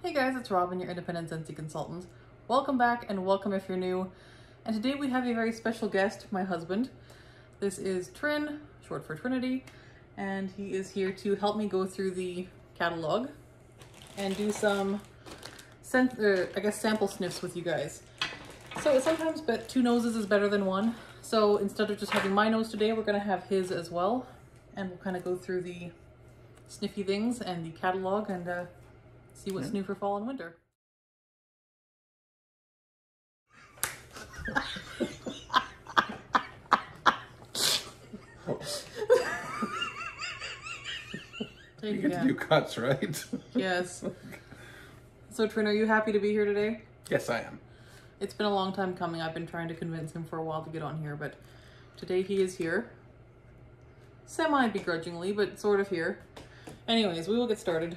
Hey guys, it's Robyn, your independent Scentsy consultant. Welcome back and welcome if you're new. And today we have a very special guest, my husband. This is Trin, short for Trinity, and he is here to help me go through the catalog and do some sample sniffs with you guys. So sometimes but two noses is better than one. So instead of just having my nose today, we're gonna have his as well. And we'll kind of go through the sniffy things and the catalog and see what's new for fall and winter. You get to do cuts, right? Yes. So Trin, are you happy to be here today? Yes, I am. It's been a long time coming. I've been trying to convince him for a while to get on here, but today he is here. Semi-begrudgingly, but sort of here. Anyways, we will get started.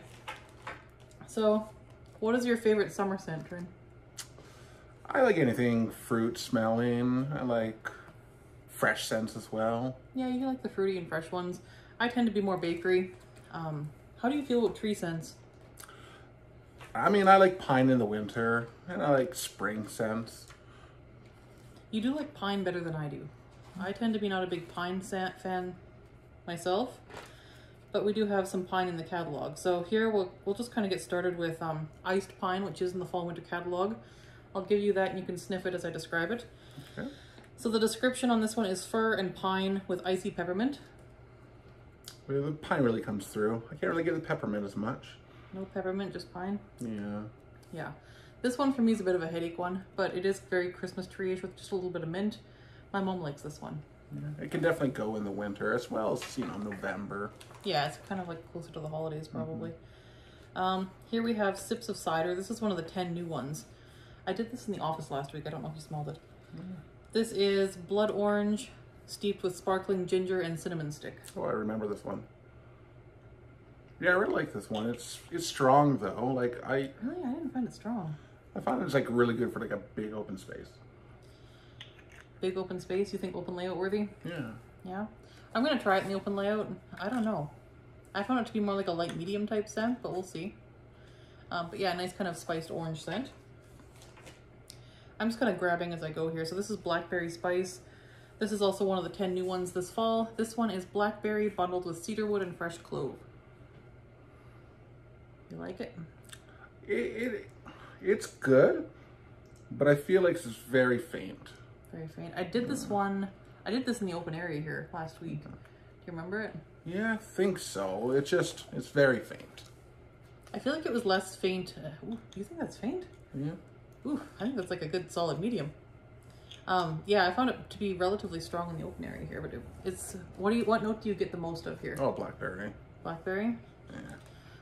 So, what is your favorite summer scent, Trin? I like anything fruit smelling. I like fresh scents as well. Yeah, you like the fruity and fresh ones. I tend to be more bakery. How do you feel about tree scents? I mean, I like pine in the winter, and I like spring scents. You do like pine better than I do. I tend to be not a big pine scent fan myself, but we do have some pine in the catalog. So here we'll just kind of get started with iced pine, which is in the fall winter catalog. I'll give you that and you can sniff it as I describe it. Okay. So the description on this one is fir and pine with icy peppermint. Well, the pine really comes through. I can't really get the peppermint as much. No peppermint, just pine? Yeah. Yeah. This one for me is a bit of a headache one, but it is very Christmas tree-ish with just a little bit of mint. My mom likes this one. Yeah, it can definitely go in the winter as well as, you know, November. Yeah, it's kind of like closer to the holidays probably. Here we have Sips of Cider. This is one of the 10 new ones. I did this in the office last week. I don't know if you smelled it. This is blood orange steeped with sparkling ginger and cinnamon stick. Oh, I remember this one. Yeah, I really like this one. It's strong though. Like Really? I didn't find it strong. I found it's like really good for like a big open space. Big open space? You think open layout worthy? Yeah. Yeah? I'm gonna try it in the open layout. I don't know. I found it to be more like a light medium type scent, but we'll see. But yeah, nice kind of spiced orange scent. I'm just kind of grabbing as I go here. So this is Blackberry Spice. This is also one of the 10 new ones this fall. This one is blackberry bundled with cedarwood and fresh clove. You like it? It's good, but I feel like it's very faint. Very faint. I did this one, I did this in the open area here last week. Do you remember it? Yeah, I think so. It's very faint. I feel like it was less faint. Ooh, do you think that's faint? Yeah. Ooh, I think that's like a good solid medium. Yeah, I found it to be relatively strong in the open area here, but it's, what note do you get the most of here? Oh, blackberry. Blackberry? Yeah.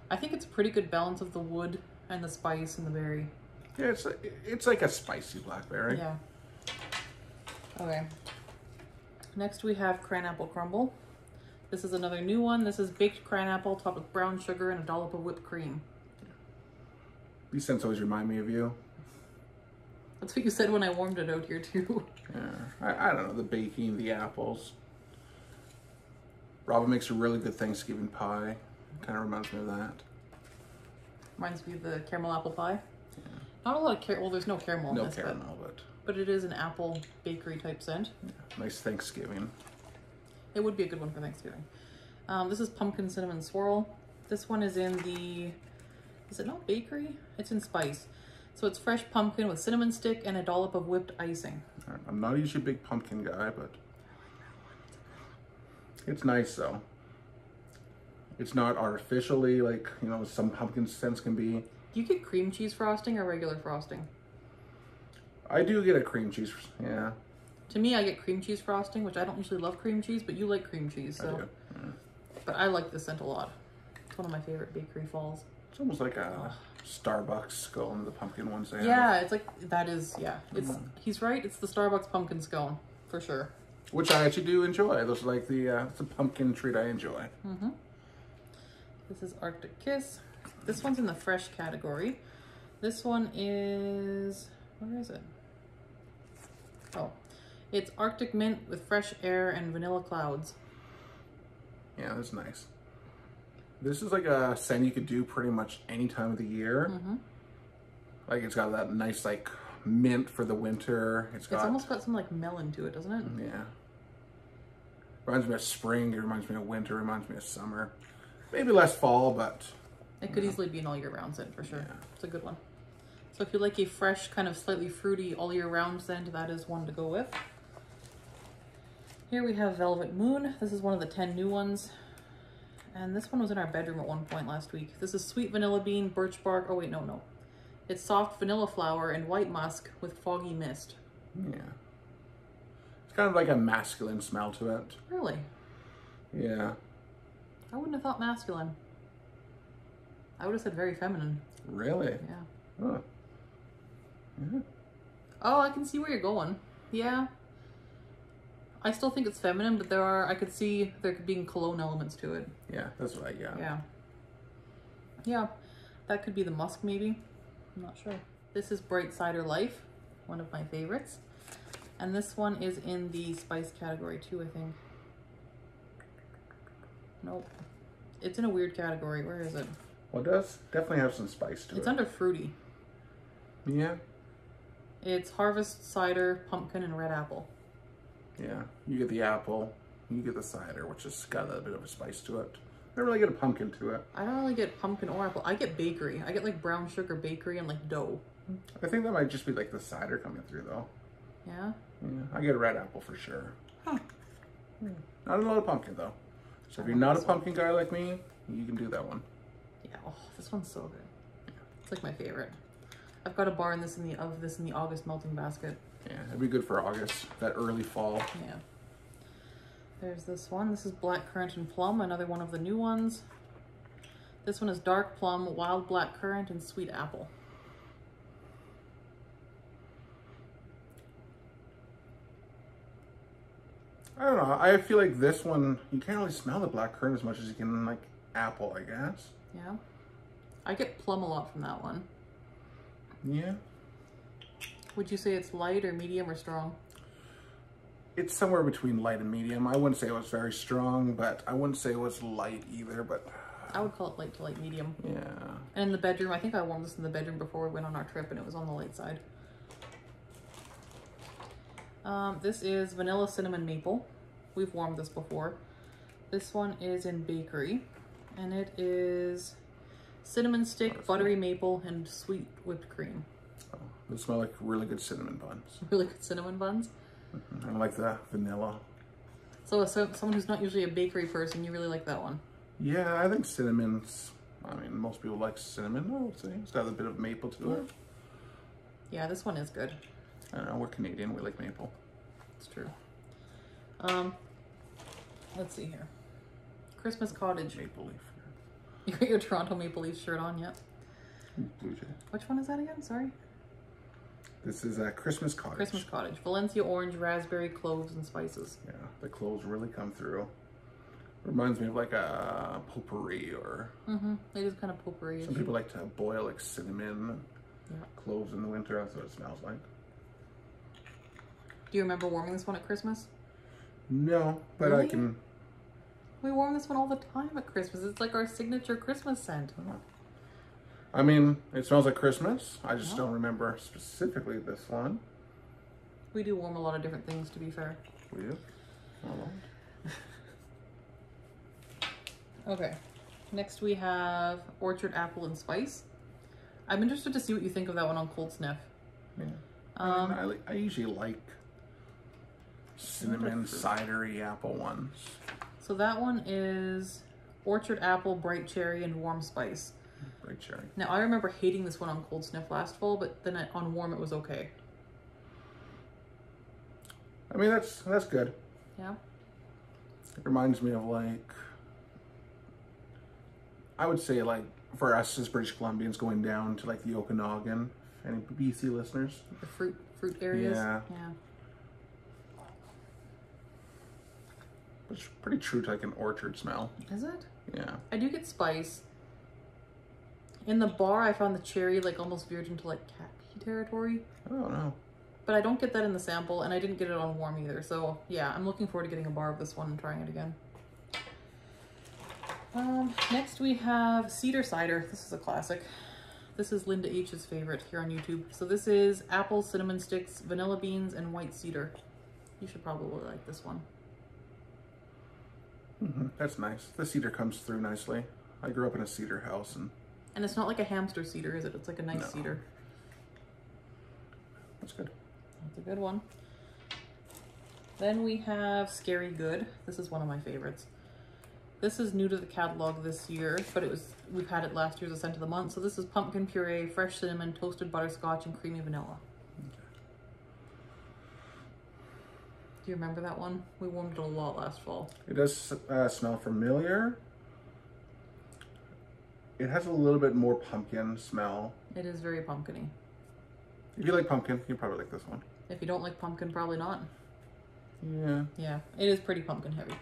I think it's a pretty good balance of the wood and the spice and the berry. Yeah, it's like a spicy blackberry. Yeah. Okay. Next we have Cran Apple Crumble. This is another new one. This is baked cran apple topped with brown sugar and a dollop of whipped cream. These scents always remind me of you. That's what you said when I warmed it out here too. Yeah, I don't know, the baking, the apples. Robyn makes a really good Thanksgiving pie. Kind of reminds me of that. Reminds me of the caramel apple pie. Yeah. Not a lot of caramel. Well, there's no caramel in this. No caramel, but it is an apple bakery type scent. Yeah, nice Thanksgiving. It would be a good one for Thanksgiving. This is Pumpkin Cinnamon Swirl. This one is in the, is it not bakery? It's in spice. So it's fresh pumpkin with cinnamon stick and a dollop of whipped icing. I'm not usually a big pumpkin guy, but it's nice though. It's not artificially like, you know, some pumpkin scents can be. Do you get cream cheese frosting or regular frosting? I do get a cream cheese, yeah. To me, I get cream cheese frosting, which I don't usually love cream cheese, but you like cream cheese, so. I do, yeah. But I like this scent a lot. It's one of my favorite bakery falls. It's almost like a Starbucks scone, the pumpkin ones they have. Yeah, it's like, that is, yeah. It's He's right, it's the Starbucks pumpkin scone, for sure. Which I actually do enjoy. Those are like it's a pumpkin treat I enjoy. This is Arctic Kiss. This one's in the fresh category. This one is, where is it? Oh, it's Arctic Mint with fresh air and vanilla clouds. Yeah, that's nice. This is like a scent you could do pretty much any time of the year. Like it's got that nice like mint for the winter. It's almost got some like melon to it, doesn't it? Yeah. Reminds me of spring, it reminds me of winter, reminds me of summer. Maybe less fall, but... It could easily be an all year round scent for sure. Yeah. It's a good one. So if you like a fresh, kind of slightly fruity all year round scent, that is one to go with. Here we have Velvet Moon. This is one of the 10 new ones. And this one was in our bedroom at one point last week. This is sweet vanilla bean, birch bark. Oh wait, no. It's soft vanilla flower and white musk with foggy mist. Yeah. It's kind of like a masculine smell to it. Really? Yeah. I wouldn't have thought masculine. I would have said very feminine. Really? Yeah. Huh. Yeah. Oh, I can see where you're going. Yeah. I still think it's feminine, but I could see there being cologne elements to it. Yeah, that's right, yeah. Yeah. Yeah. That could be the musk maybe. I'm not sure. This is Bright Cider Life, one of my favorites. And this one is in the spice category too, I think. Nope. It's in a weird category. Where is it? Well, it does definitely have some spice to it. It's under fruity. Yeah. It's harvest, cider, pumpkin, and red apple. Yeah. You get the apple, you get the cider, which has got a bit of a spice to it. I don't really get a pumpkin to it. I don't really get pumpkin or apple. I get bakery. I get like brown sugar bakery and like dough. I think that might just be like the cider coming through though. Yeah? Yeah, I get a red apple for sure. Huh. Not a lot of pumpkin though. So if you're not a pumpkin guy like me, you can do that one. Yeah, oh, this one's so good. It's like my favorite. I've got a bar of this in the August melting basket. Yeah, it'd be good for August, that early fall. Yeah. There's this one. This is Black Currant and Plum, another one of the new ones. This one is Dark Plum, Wild Black Currant, and Sweet Apple. I don't know. I feel like this one, you can't really smell the black currant as much as you can like apple, I guess. Yeah. I get plum a lot from that one. Yeah. Would you say it's light or medium or strong? It's somewhere between light and medium. I wouldn't say it was very strong, but I wouldn't say it was light either, but... I would call it light to light medium. Yeah. And in the bedroom, I think I warmed this in the bedroom before we went on our trip and it was on the light side. This is Vanilla Cinnamon Maple. We've warmed this before. This one is in bakery and it is cinnamon stick, buttery maple, and sweet whipped cream. Oh, they smell like really good cinnamon buns. Really good cinnamon buns? I like the vanilla. So someone who's not usually a bakery person, you really like that one? Yeah, I think cinnamon's, I mean, most people like cinnamon, I would say. It's got a bit of maple to it. Yeah, this one is good. I don't know, we're Canadian, we like maple. It's true. Let's see here. Christmas Cottage. Maple leaf. You got your Toronto Maple Leaf shirt on, yep. Blue Jay. Which one is that again? Sorry. This is a Christmas Cottage. Christmas Cottage. Valencia orange, raspberry, cloves, and spices. Yeah, the cloves really come through. Reminds me of like a potpourri or... It is kind of potpourri. Some people like to boil like cinnamon, yeah, cloves in the winter. That's what it smells like. Do you remember warming this one at Christmas? No, but really? I can... We warm this one all the time at Christmas. It's like our signature Christmas scent. I mean, it smells like Christmas. I just don't remember specifically this one. We do warm a lot of different things, to be fair. We do? Okay. Next we have Orchard Apple and Spice. I'm interested to see what you think of that one on Cold Sniff. Yeah. I usually like cinnamon, cidery apple ones. So that one is Orchard Apple, Bright Cherry, and Warm Spice. Bright cherry. Now, I remember hating this one on Cold Sniff last fall, but then on Warm it was okay. I mean, that's good. Yeah? It reminds me of like, I would say like, for us as British Columbians going down to like the Okanagan, any BC listeners? The fruit areas? Yeah. Yeah. It's pretty true to like an orchard smell. Is it? Yeah. I do get spice. In the bar, I found the cherry like almost veered into like khaki territory. I don't know. But I don't get that in the sample, and I didn't get it on Warm either. So yeah, I'm looking forward to getting a bar of this one and trying it again. Next we have Cedar Cider. This is a classic. This is Linda H's favorite here on YouTube. So this is apple, cinnamon sticks, vanilla beans, and white cedar. You should probably like this one. That's nice. The cedar comes through nicely. I grew up in a cedar house. And it's not like a hamster cedar, is it? It's like a nice cedar. That's good. That's a good one. Then we have Scary Good. This is one of my favorites. This is new to the catalog this year, but we've had it last year as a scent of the month. So this is pumpkin puree, fresh cinnamon, toasted butterscotch, and creamy vanilla. Okay. Do you remember that one? We warmed it a lot last fall. It does smell familiar. It has a little bit more pumpkin smell. It is very pumpkin-y. If you like pumpkin, you probably like this one. If you don't like pumpkin, probably not. Yeah. Yeah, it is pretty pumpkin heavy.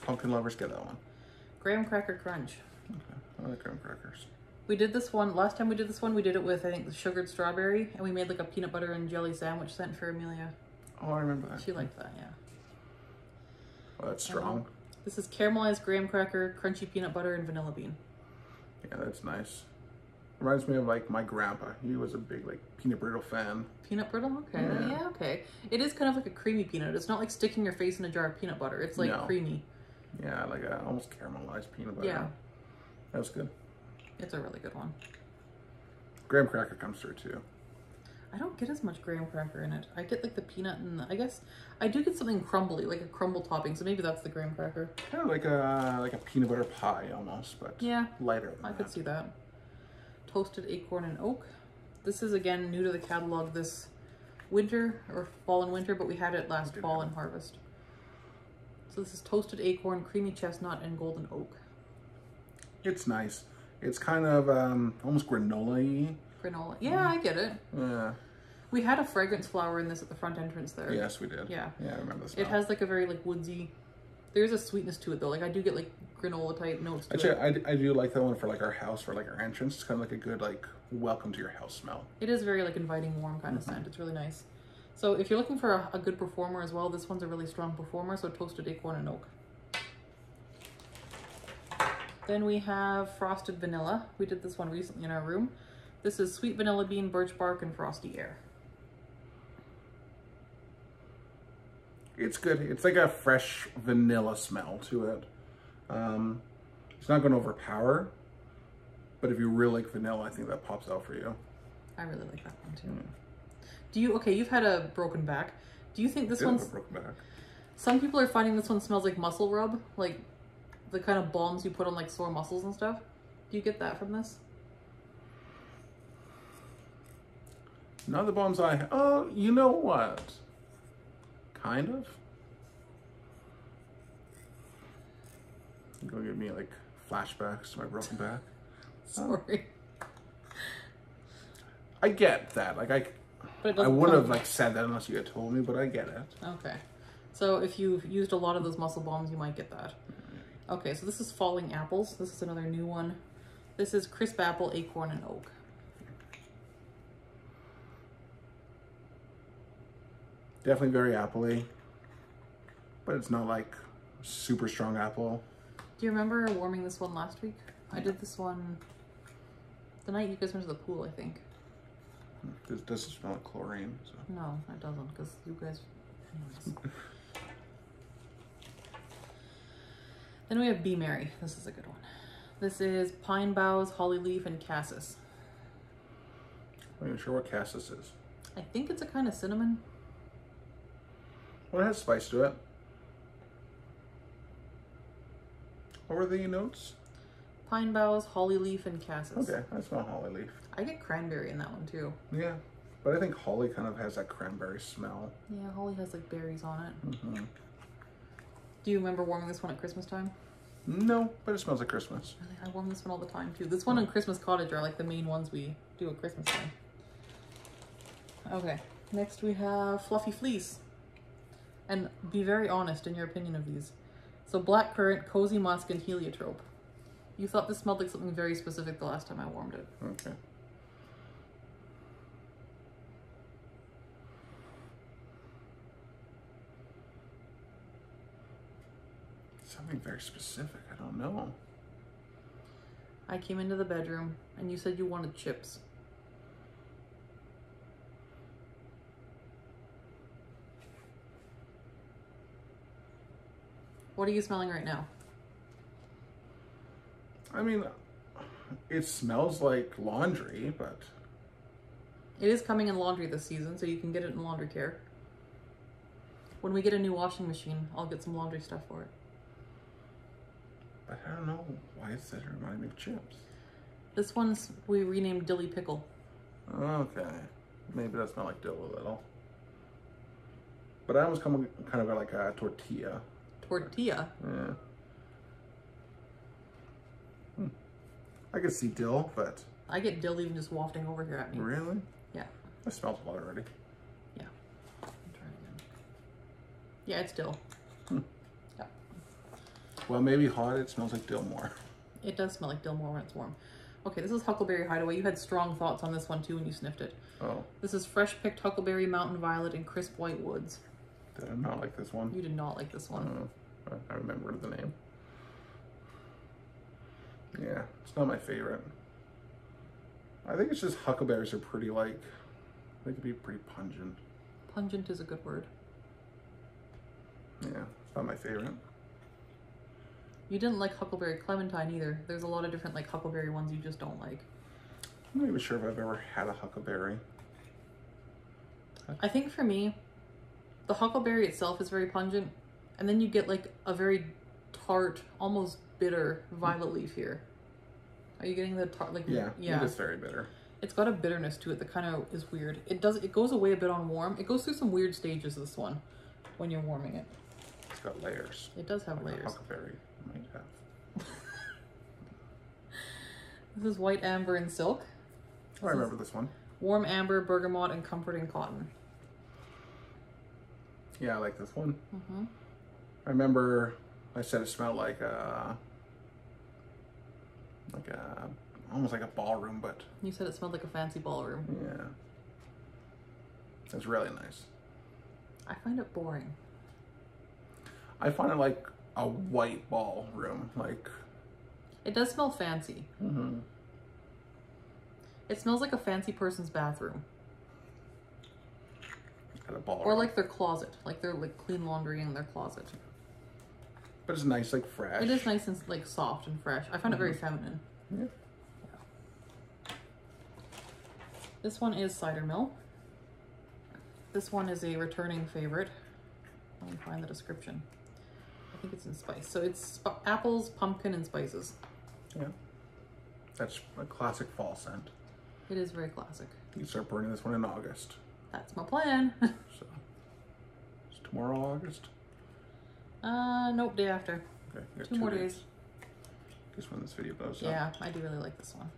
Pumpkin lovers get that one. Graham Cracker Crunch. Okay, I like graham crackers. We did this one, last time we did this one, we did it with, I think, the sugared strawberry, and we made like a peanut butter and jelly sandwich scent for Amelia. Oh, I remember that. She liked that, yeah. Oh, that's strong. This is caramelized graham cracker, crunchy peanut butter, and vanilla bean. Yeah, that's nice. Reminds me of like my grandpa. He was a big like peanut brittle fan. Peanut brittle? Okay. Yeah, okay. It is kind of like a creamy peanut. It's not like sticking your face in a jar of peanut butter. It's like creamy. Yeah, like a almost caramelized peanut butter. Yeah. That was good. It's a really good one. Graham cracker comes through too. I don't get as much graham cracker in it. I get like the peanut and I guess I do get something crumbly, like a crumble topping. So maybe that's the graham cracker. Kind of like a peanut butter pie almost, but lighter than I could see that. Toasted Acorn and Oak. This is again new to the catalog this winter or fall and winter, but we had it last fall and harvest. So this is toasted acorn, creamy chestnut, and golden oak. It's nice. It's kind of almost granola-y. Granola. Yeah, I get it. Yeah. We had a fragrance flower in this at the front entrance there. Yes, we did. Yeah. Yeah, I remember this. It has like a very like woodsy. There's a sweetness to it though. Like I do get like granola type notes to it. Actually, I do like that one for like our house, for like our entrance. It's kind of like a good like welcome to your house smell. It is very like inviting, warm kind of scent. It's really nice. So if you're looking for a good performer as well, this one's a really strong performer. So toasted acorn and oak. Then we have frosted vanilla. We did this one recently in our room. This is sweet vanilla bean, birch bark, and frosty air. It's good. It's like a fresh vanilla smell to it. It's not going to overpower, but if you really like vanilla, I think that pops out for you. I really like that one too. Do you, okay, you've had a broken back. Do you think this one's... a broken back. Some people are finding this one smells like muscle rub, like the kind of balms you put on like sore muscles and stuff. Do you get that from this? Not the balms I have. Oh, you know what? Kind of. You're gonna give me like flashbacks to my broken back. Sorry. I get that. Like I would have like said that unless you had told me, but I get it. Okay. So if you've used a lot of those muscle balms, you might get that. Okay, so this is Falling Apples. This is another new one. This is Crisp Apple, Acorn, and Oak. Definitely very appley, but it's not like super strong apple. Do you remember warming this one last week? I did this one the night you guys went to the pool, I think. It doesn't smell like chlorine. So. No, it doesn't, because you guys... Anyways. Then we have Be Merry. This is a good one. This is Pine Boughs, Holly Leaf, and Cassis. I'm not even sure what Cassis is. I think it's a kind of cinnamon. Well, it has spice to it. What were the notes? Pine Boughs, Holly Leaf, and Cassis. Okay, I smell holly leaf. I get cranberry in that one too. Yeah, but I think holly kind of has that cranberry smell. Yeah, holly has like berries on it. Mm-hmm. Do you remember warming this one at Christmas time? No, but it smells like Christmas. Really? I warm this one all the time too. This one and Christmas Cottage are like the main ones we do at Christmas time. Okay, next we have Fluffy Fleece. And be very honest in your opinion of these. So black currant, cozy musk, and heliotrope. You thought this smelled like something very specific the last time I warmed it. Okay. Something very specific. I don't know. I came into the bedroom and you said you wanted chips. What are you smelling right now? I mean, it smells like laundry, but... It is coming in laundry this season, so you can get it in laundry care. When we get a new washing machine, I'll get some laundry stuff for it. But I don't know why it said it reminded me of chips. This one's we renamed Dilly Pickle. Okay. Maybe it does smell like dill a little. But I almost kind of got like a tortilla. Tortilla? Yeah. I could see dill, but... I get dill even just wafting over here at me. Really? Yeah. I smelled a lot already. Yeah. I'm trying again. Yeah, it's dill. Yeah. Well, maybe hot, it smells like dill more. It does smell like dill more when it's warm. Okay, this is Huckleberry Hideaway. You had strong thoughts on this one too when you sniffed it. Oh. This is fresh picked huckleberry, mountain violet, and crisp white woods. Did I not like this one? You did not like this one. I remember the name. Yeah, it's not my favorite. I think it's just huckleberries are pretty like, they could be pretty pungent. Pungent is a good word. Yeah, it's not my favorite. You didn't like Huckleberry Clementine either. There's a lot of different like huckleberry ones you just don't like. I'm not even sure if I've ever had a huckleberry. I think for me, the huckleberry itself is very pungent, and then you get like a very tart, almost bitter violet leaf here. Are you getting the tart? Like yeah, it is very bitter. It's got a bitterness to it that kind of is weird. It goes away a bit on warm. It goes through some weird stages, this one, when you're warming it. It's got layers. It does have like layers. A huckleberry might have. This is White Amber and Silk. I remember this one. Warm Amber, Bergamot, and Comforting Cotton. Yeah, I like this one. Mm-hmm. I remember I said it smelled like almost like a ballroom, but... You said it smelled like a fancy ballroom. Yeah. It's really nice. I find it boring. I find it like a white ballroom, like... It does smell fancy. Mm-hmm. It smells like a fancy person's bathroom. At a ballroom. Or like their closet. Like they're like clean laundry in their closet. But it's nice, like fresh. It is nice and like soft and fresh. I find it very feminine. Yeah. This one is Cider Mill. This one is a returning favorite. Let me find the description. I think it's in spice. So it's apples, pumpkin, and spices. Yeah. That's a classic fall scent. It is very classic. You start burning this one in August. That's my plan. So, is tomorrow August? Nope, day after. Okay, you got 2 more days. Guess when this video goes up. Yeah, I do really like this one.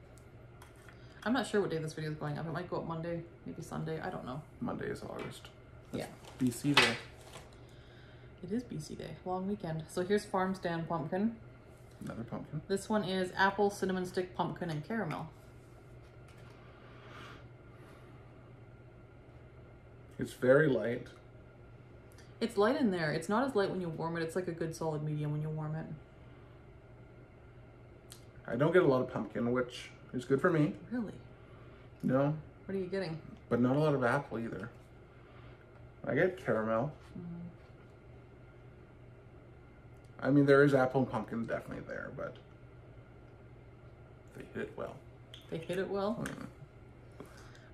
I'm not sure what day this video is going up. It might go up Monday, maybe Sunday. I don't know. Monday is August. That's yeah. BC Day. It is BC Day. Long weekend. So here's Farm Stand Pumpkin. Another pumpkin. This one is apple, cinnamon stick, pumpkin, and caramel. It's very light. It's light in there. It's not as light when you warm it. It's like a good solid medium when you warm it. I don't get a lot of pumpkin, which is good for me. Really? No. What are you getting? But not a lot of apple either. I get caramel. Mm-hmm. I mean, there is apple and pumpkin definitely there, but they hit it well. They hit it well? Mm.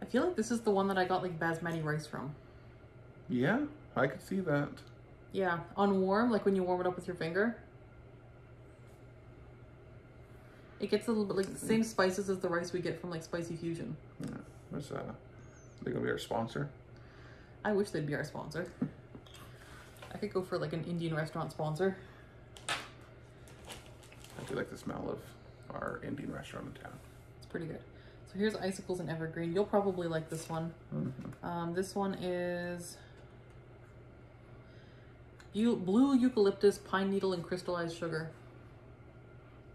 I feel like this is the one that I got like basmati rice from. Yeah, I could see that. Yeah, on warm, like when you warm it up with your finger. It gets a little bit like the same spices as the rice we get from like Spicy Fusion. Yeah, what's they gonna be our sponsor? I wish they'd be our sponsor. I could go for like an Indian restaurant sponsor. I do like the smell of our Indian restaurant in town. It's pretty good. So here's Icicles and Evergreen. You'll probably like this one. Mm-hmm. This one is blue eucalyptus, pine needle, and crystallized sugar.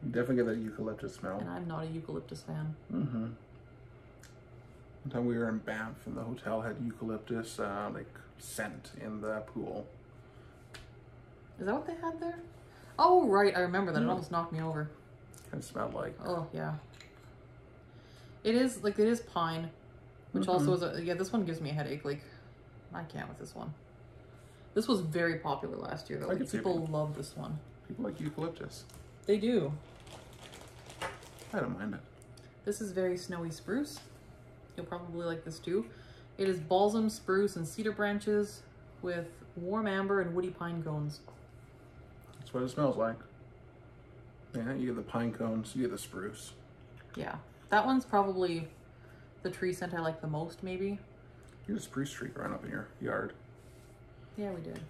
You definitely get that eucalyptus smell. And I'm not a eucalyptus fan. Mm-hmm. One time we were in Banff and the hotel had eucalyptus like scent in the pool. Is that what they had there? Oh, right. I remember that. It almost knocked me over. Kind of smelled like. Oh, yeah. It is pine, which also is yeah, this one gives me a headache. Like, I can't with this one. This was very popular last year, though. Like, people love this one. People like eucalyptus. They do. I don't mind it. This is very snowy spruce. You'll probably like this too. It is balsam, spruce, and cedar branches with warm amber and woody pine cones. That's what it smells like. Yeah, you get the pine cones, you get the spruce. Yeah, that one's probably the tree scent I like the most, maybe. You had a spruce tree growing up in your yard. Yeah, we did.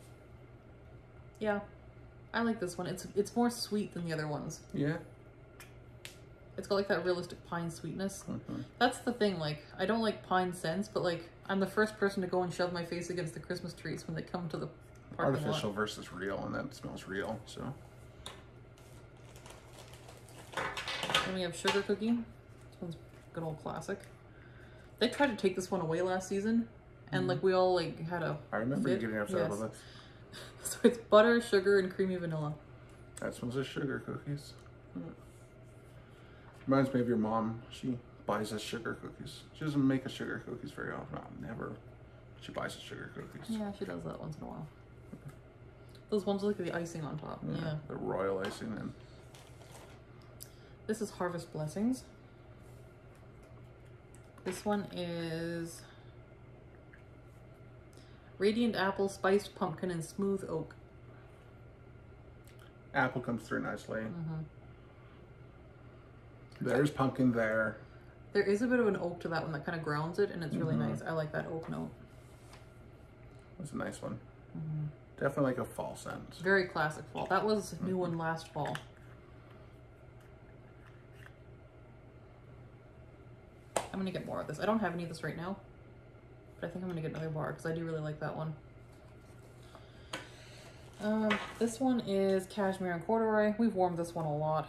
Yeah, I like this one. It's more sweet than the other ones. Yeah. It's got like that realistic pine sweetness. That's the thing, like, I don't like pine scents, but like, I'm the first person to go and shove my face against the Christmas trees when they come to the parking lot. Artificial versus real, and that smells real, so. Then we have Sugar Cookie. This one's a good old classic. They tried to take this one away last season, and like we all like had a I remember you getting upset about this. So it's butter, sugar, and creamy vanilla. That smells like sugar cookies. Reminds me of your mom. She buys us sugar cookies. She doesn't make us sugar cookies very often. No, never. She buys us sugar cookies. Yeah, she does that once in a while. Those ones with like the icing on top. Yeah. The royal icing. And this is Harvest Blessings. This one is Radiant Apple, Spiced Pumpkin, and Smooth Oak. Apple comes through nicely. There's pumpkin there. There is a bit of an oak to that one that kind of grounds it, and it's really nice. I like that oak note. That's a nice one. Definitely like a fall scent. Very classic fall. That was a new one last fall. I'm going to get more of this. I don't have any of this right now, but I think I'm going to get another bar because I do really like that one. This one is Cashmere and Corduroy. We've warmed this one a lot.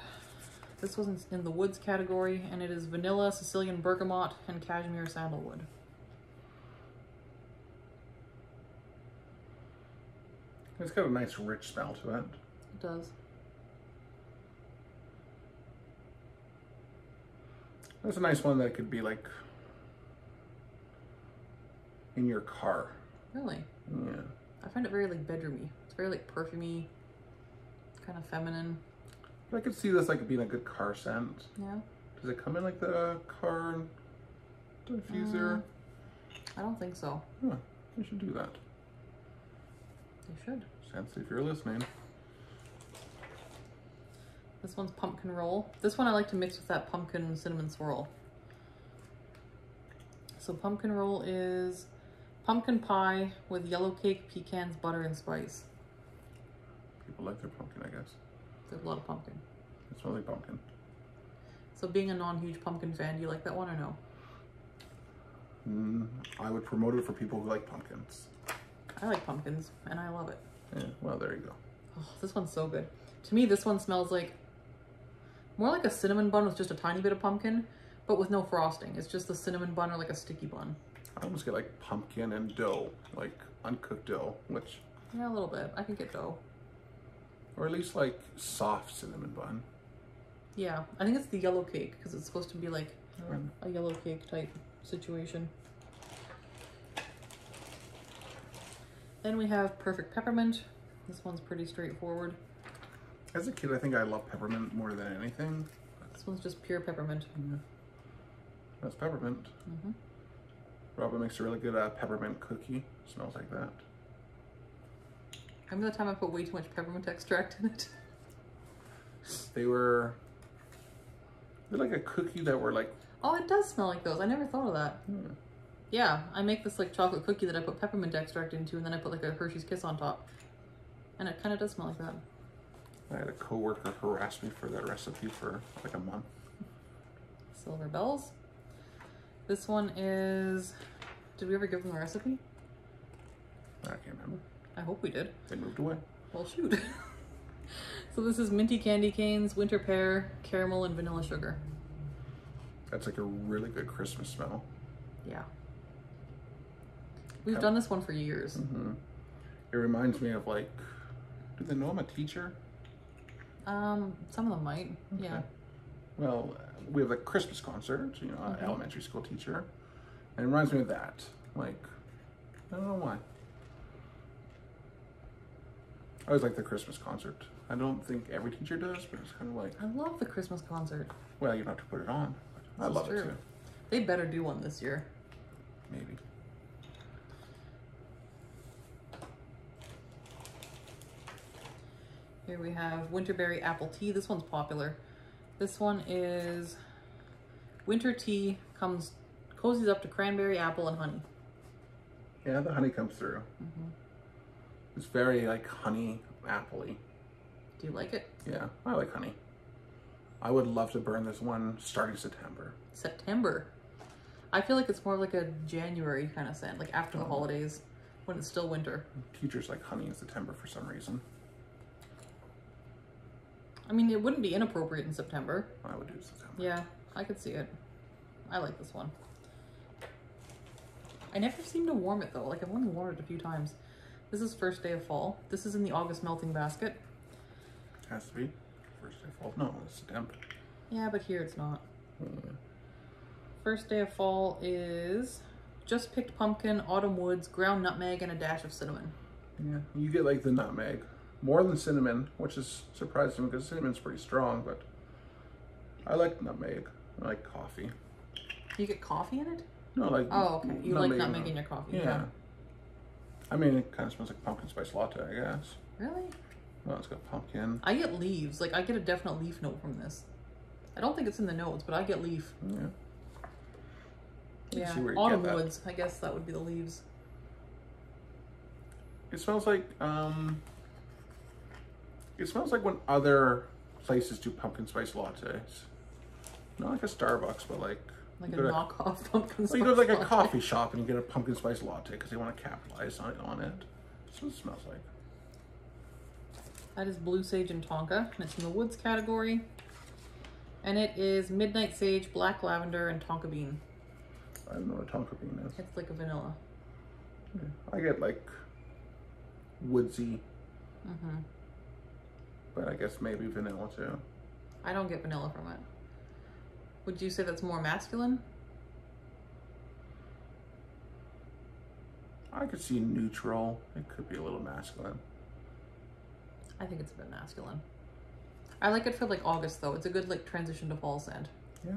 This was in the woods category, and it is vanilla, Sicilian bergamot, and cashmere sandalwood. It's got a nice rich smell to it. It does. That's a nice one that could be like in your car. Really? Yeah. I find it very like bedroomy. It's very like perfumey, kind of feminine. I could see this like being a good car scent. Yeah. Does it come in like the car diffuser? I don't think so. Huh. You should do that. You should. Scentsy, if you're listening. This one's Pumpkin Roll. This one I like to mix with that pumpkin cinnamon swirl. So Pumpkin Roll is pumpkin pie with yellow cake, pecans, butter, and spice. People like their pumpkin, I guess. There's a lot of pumpkin. It smells like pumpkin. So being a non-huge pumpkin fan, do you like that one or no? I would promote it for people who like pumpkins. I like pumpkins, and I love it. Yeah, well, there you go. Oh, this one's so good. To me, this one smells like more like a cinnamon bun with just a tiny bit of pumpkin, but with no frosting. It's just a cinnamon bun or like a sticky bun. I almost get like pumpkin and dough, like uncooked dough, which... Yeah, a little bit. I can get dough. Or at least like soft cinnamon bun. Yeah, I think it's the yellow cake because it's supposed to be like a yellow cake type situation. Then we have Perfect Peppermint. This one's pretty straightforward. As a kid, I think I love peppermint more than anything. This one's just pure peppermint. Yeah. That's peppermint. Robyn makes a really good peppermint cookie. Smells like that. Remember the time I put way too much peppermint extract in it? They're like a cookie that were like... Oh, it does smell like those. I never thought of that. Yeah, I make this like chocolate cookie that I put peppermint extract into, and then I put like a Hershey's Kiss on top. And it kind of does smell like that. I had a coworker harass me for that recipe for like a month. Silver Bells. This one is... Did we ever give them the recipe? I can't remember. I hope we did. They moved away. Well, shoot. So this is minty candy canes, winter pear, caramel, and vanilla sugar. That's like a really good Christmas smell. Yeah. We've done this one for years. It reminds me of like, do they know I'm a teacher? Some of them might. Okay. Yeah. Well, we have a Christmas concert, you know, an elementary school teacher. And it reminds me of that. Like, I don't know why. I always like the Christmas concert. I don't think every teacher does, but it's kind of like... I love the Christmas concert. Well, you don't have to put it on. But I love it too. They better do one this year. Maybe. Here we have Winterberry Apple Tea. This one's popular. This one is winter tea, cozies up to cranberry, apple, and honey. Yeah, the honey comes through. It's very like honey, apple-y. Do you like it? Yeah, I like honey. I would love to burn this one starting September. September? I feel like it's more like a January kind of scent, like after the holidays, when it's still winter. Teachers like honey in September for some reason. I mean, it wouldn't be inappropriate in September. I would do September. Yeah, I could see it. I like this one. I never seem to warm it though. Like I've only worn it a few times. This is first day of fall. This is in the August melting basket. Has to be. First day of fall. No, it's September. Yeah, but here it's not. First day of fall is just picked pumpkin, autumn woods, ground nutmeg, and a dash of cinnamon. Yeah, you get like the nutmeg. More than cinnamon, which is surprising because cinnamon's pretty strong, but I like nutmeg. I like coffee. You get coffee in it? No, like... Oh, okay. You like nutmeg in your coffee. Yeah. I mean, it kind of smells like pumpkin spice latte, I guess. Really? Well, it's got pumpkin. I get leaves. Like, I get a definite leaf note from this. I don't think it's in the notes, but I get leaf. Yeah. Yeah, autumn woods. I guess that would be the leaves. It smells like, it smells like when other places do pumpkin spice lattes. Not like a Starbucks, but like a knockoff pumpkin spice. You go to like a coffee shop and you get a pumpkin spice latte because they want to capitalize on it. That's what it smells like. That is Blue Sage and Tonka, and it's in the woods category. And it is Midnight Sage, Black Lavender, and Tonka Bean. I don't know what a Tonka Bean is. It's like a vanilla. Yeah. I get like woodsy. But I guess maybe vanilla too. I don't get vanilla from it. Would you say that's more masculine? I could see neutral. It could be a little masculine. I think it's a bit masculine. I like it for like August though. It's a good like transition to fall scent. Yeah.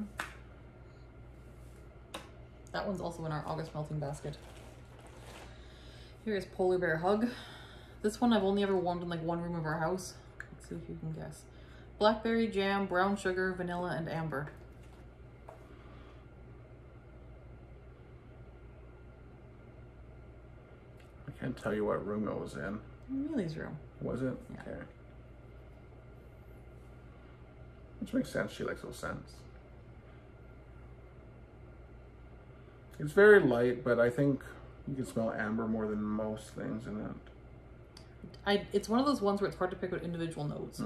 That one's also in our August melting basket. Here is Polar Bear Hug. This one I've only ever warmed in like one room of our house. Let's see if you can guess. Blackberry jam, brown sugar, vanilla, and amber. I can't tell you what room it was in. Millie's room. Was it? Yeah. Okay. Which makes sense. She likes those scents. It's very light, but I think you can smell amber more than most things in it. It's one of those ones where it's hard to pick out individual notes.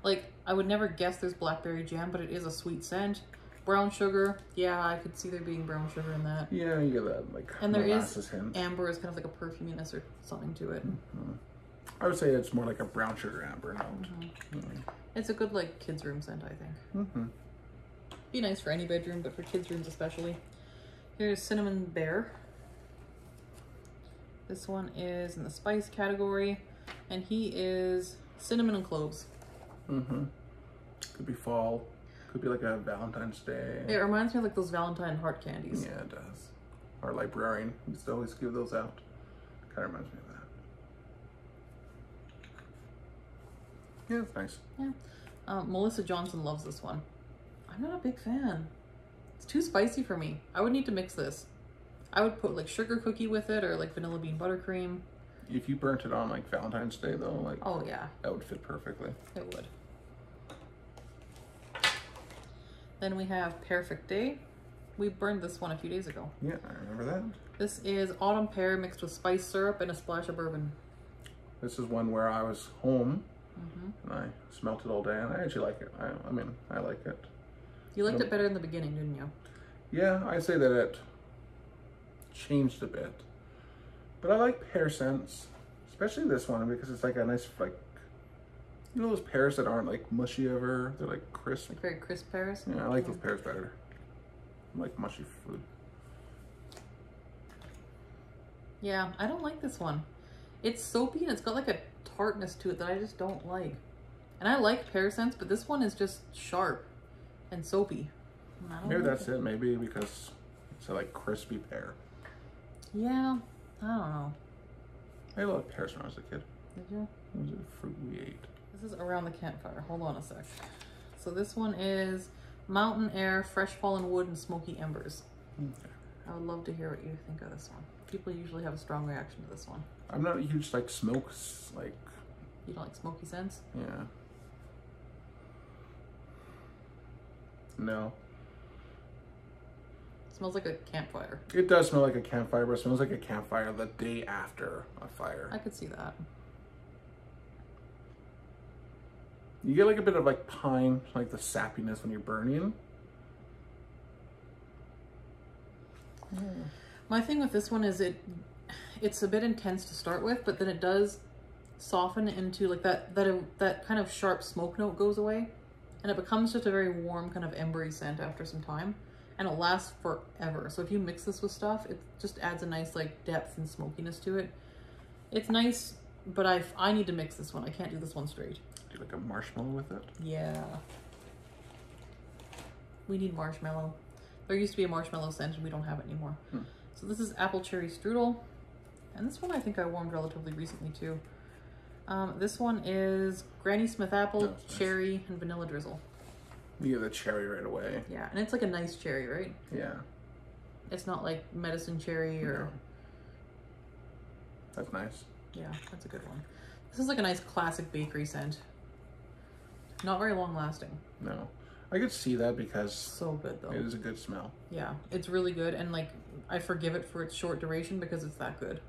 Like, I would never guess there's blackberry jam, but it is a sweet scent. Brown sugar, yeah, I could see there being brown sugar in that. Yeah, you get that, like, and there is hint. Amber is kind of like a perfuminess or something to it. I would say it's more like a brown sugar amber note. It's a good, like, kids' room scent, I think. Be nice for any bedroom, but for kids' rooms especially. Here's Cinnamon Bear. This one is in the spice category, and he is cinnamon and cloves. Could be fall. Could be like a Valentine's Day. It reminds me of like those Valentine heart candies. Yeah, it does. Our librarian used to always give those out. Kind of reminds me of that. Yeah, it's nice. Yeah. Melissa Johnson loves this one. I'm not a big fan. It's too spicy for me. I would need to mix this. I would put like sugar cookie with it or like vanilla bean buttercream. If you burnt it on like Valentine's Day though, like, oh yeah, that would fit perfectly. It would. Then we have Perfect Day. We burned this one a few days ago. Yeah, I remember that. This is autumn pear mixed with spice syrup and a splash of bourbon. This is one where I was home and I smelt it all day, and I actually like it. I mean, I like it. You liked it better in the beginning, didn't you? Yeah, I'd say that it changed a bit. But I like pear scents, especially this one because it's like a nice, like, You know those pears that aren't like mushy ever? They're like crisp. Like very crisp pears? Yeah, I like those pears better. I like mushy food. Yeah, I don't like this one. It's soapy and it's got like a tartness to it that I just don't like. And I like pear scents, but this one is just sharp and soapy. Maybe that's it. Maybe because it's a like crispy pear. Yeah, I don't know. I ate a lot of pears when I was a kid. Did you? What was the fruit we ate? This is around the campfire. Hold on a sec. So this one is mountain air, fresh fallen wood, and smoky embers. Okay. I would love to hear what you think of this one. People usually have a strong reaction to this one. I'm not a huge like smokes, like... You don't like smoky scents? Yeah. No. It smells like a campfire. It does smell like a campfire, but it smells like a campfire the day after a fire. I could see that. You get like a bit of like pine, like the sappiness when you're burning. My thing with this one is it's a bit intense to start with, but then it does soften into like that kind of sharp smoke note goes away, and it becomes just a very warm kind of embery scent after some time, and it lasts forever. So if you mix this with stuff, it just adds a nice like depth and smokiness to it. It's nice, but I need to mix this one. I can't do this one straight. Do like a marshmallow with it? Yeah. We need marshmallow. There used to be a marshmallow scent and we don't have it anymore. So this is apple cherry strudel. And this one I think I warmed relatively recently too. This one is Granny Smith apple, cherry, nice. And vanilla drizzle. You get the cherry right away. Yeah, and it's like a nice cherry, right? Yeah. It's not like medicine cherry or... No. That's nice. Yeah, that's a good one. This is like a nice classic bakery scent. Not very long lasting. No. I could see that because so good though. It is a good smell. Yeah, it's really good, and like I forgive it for its short duration because it's that good.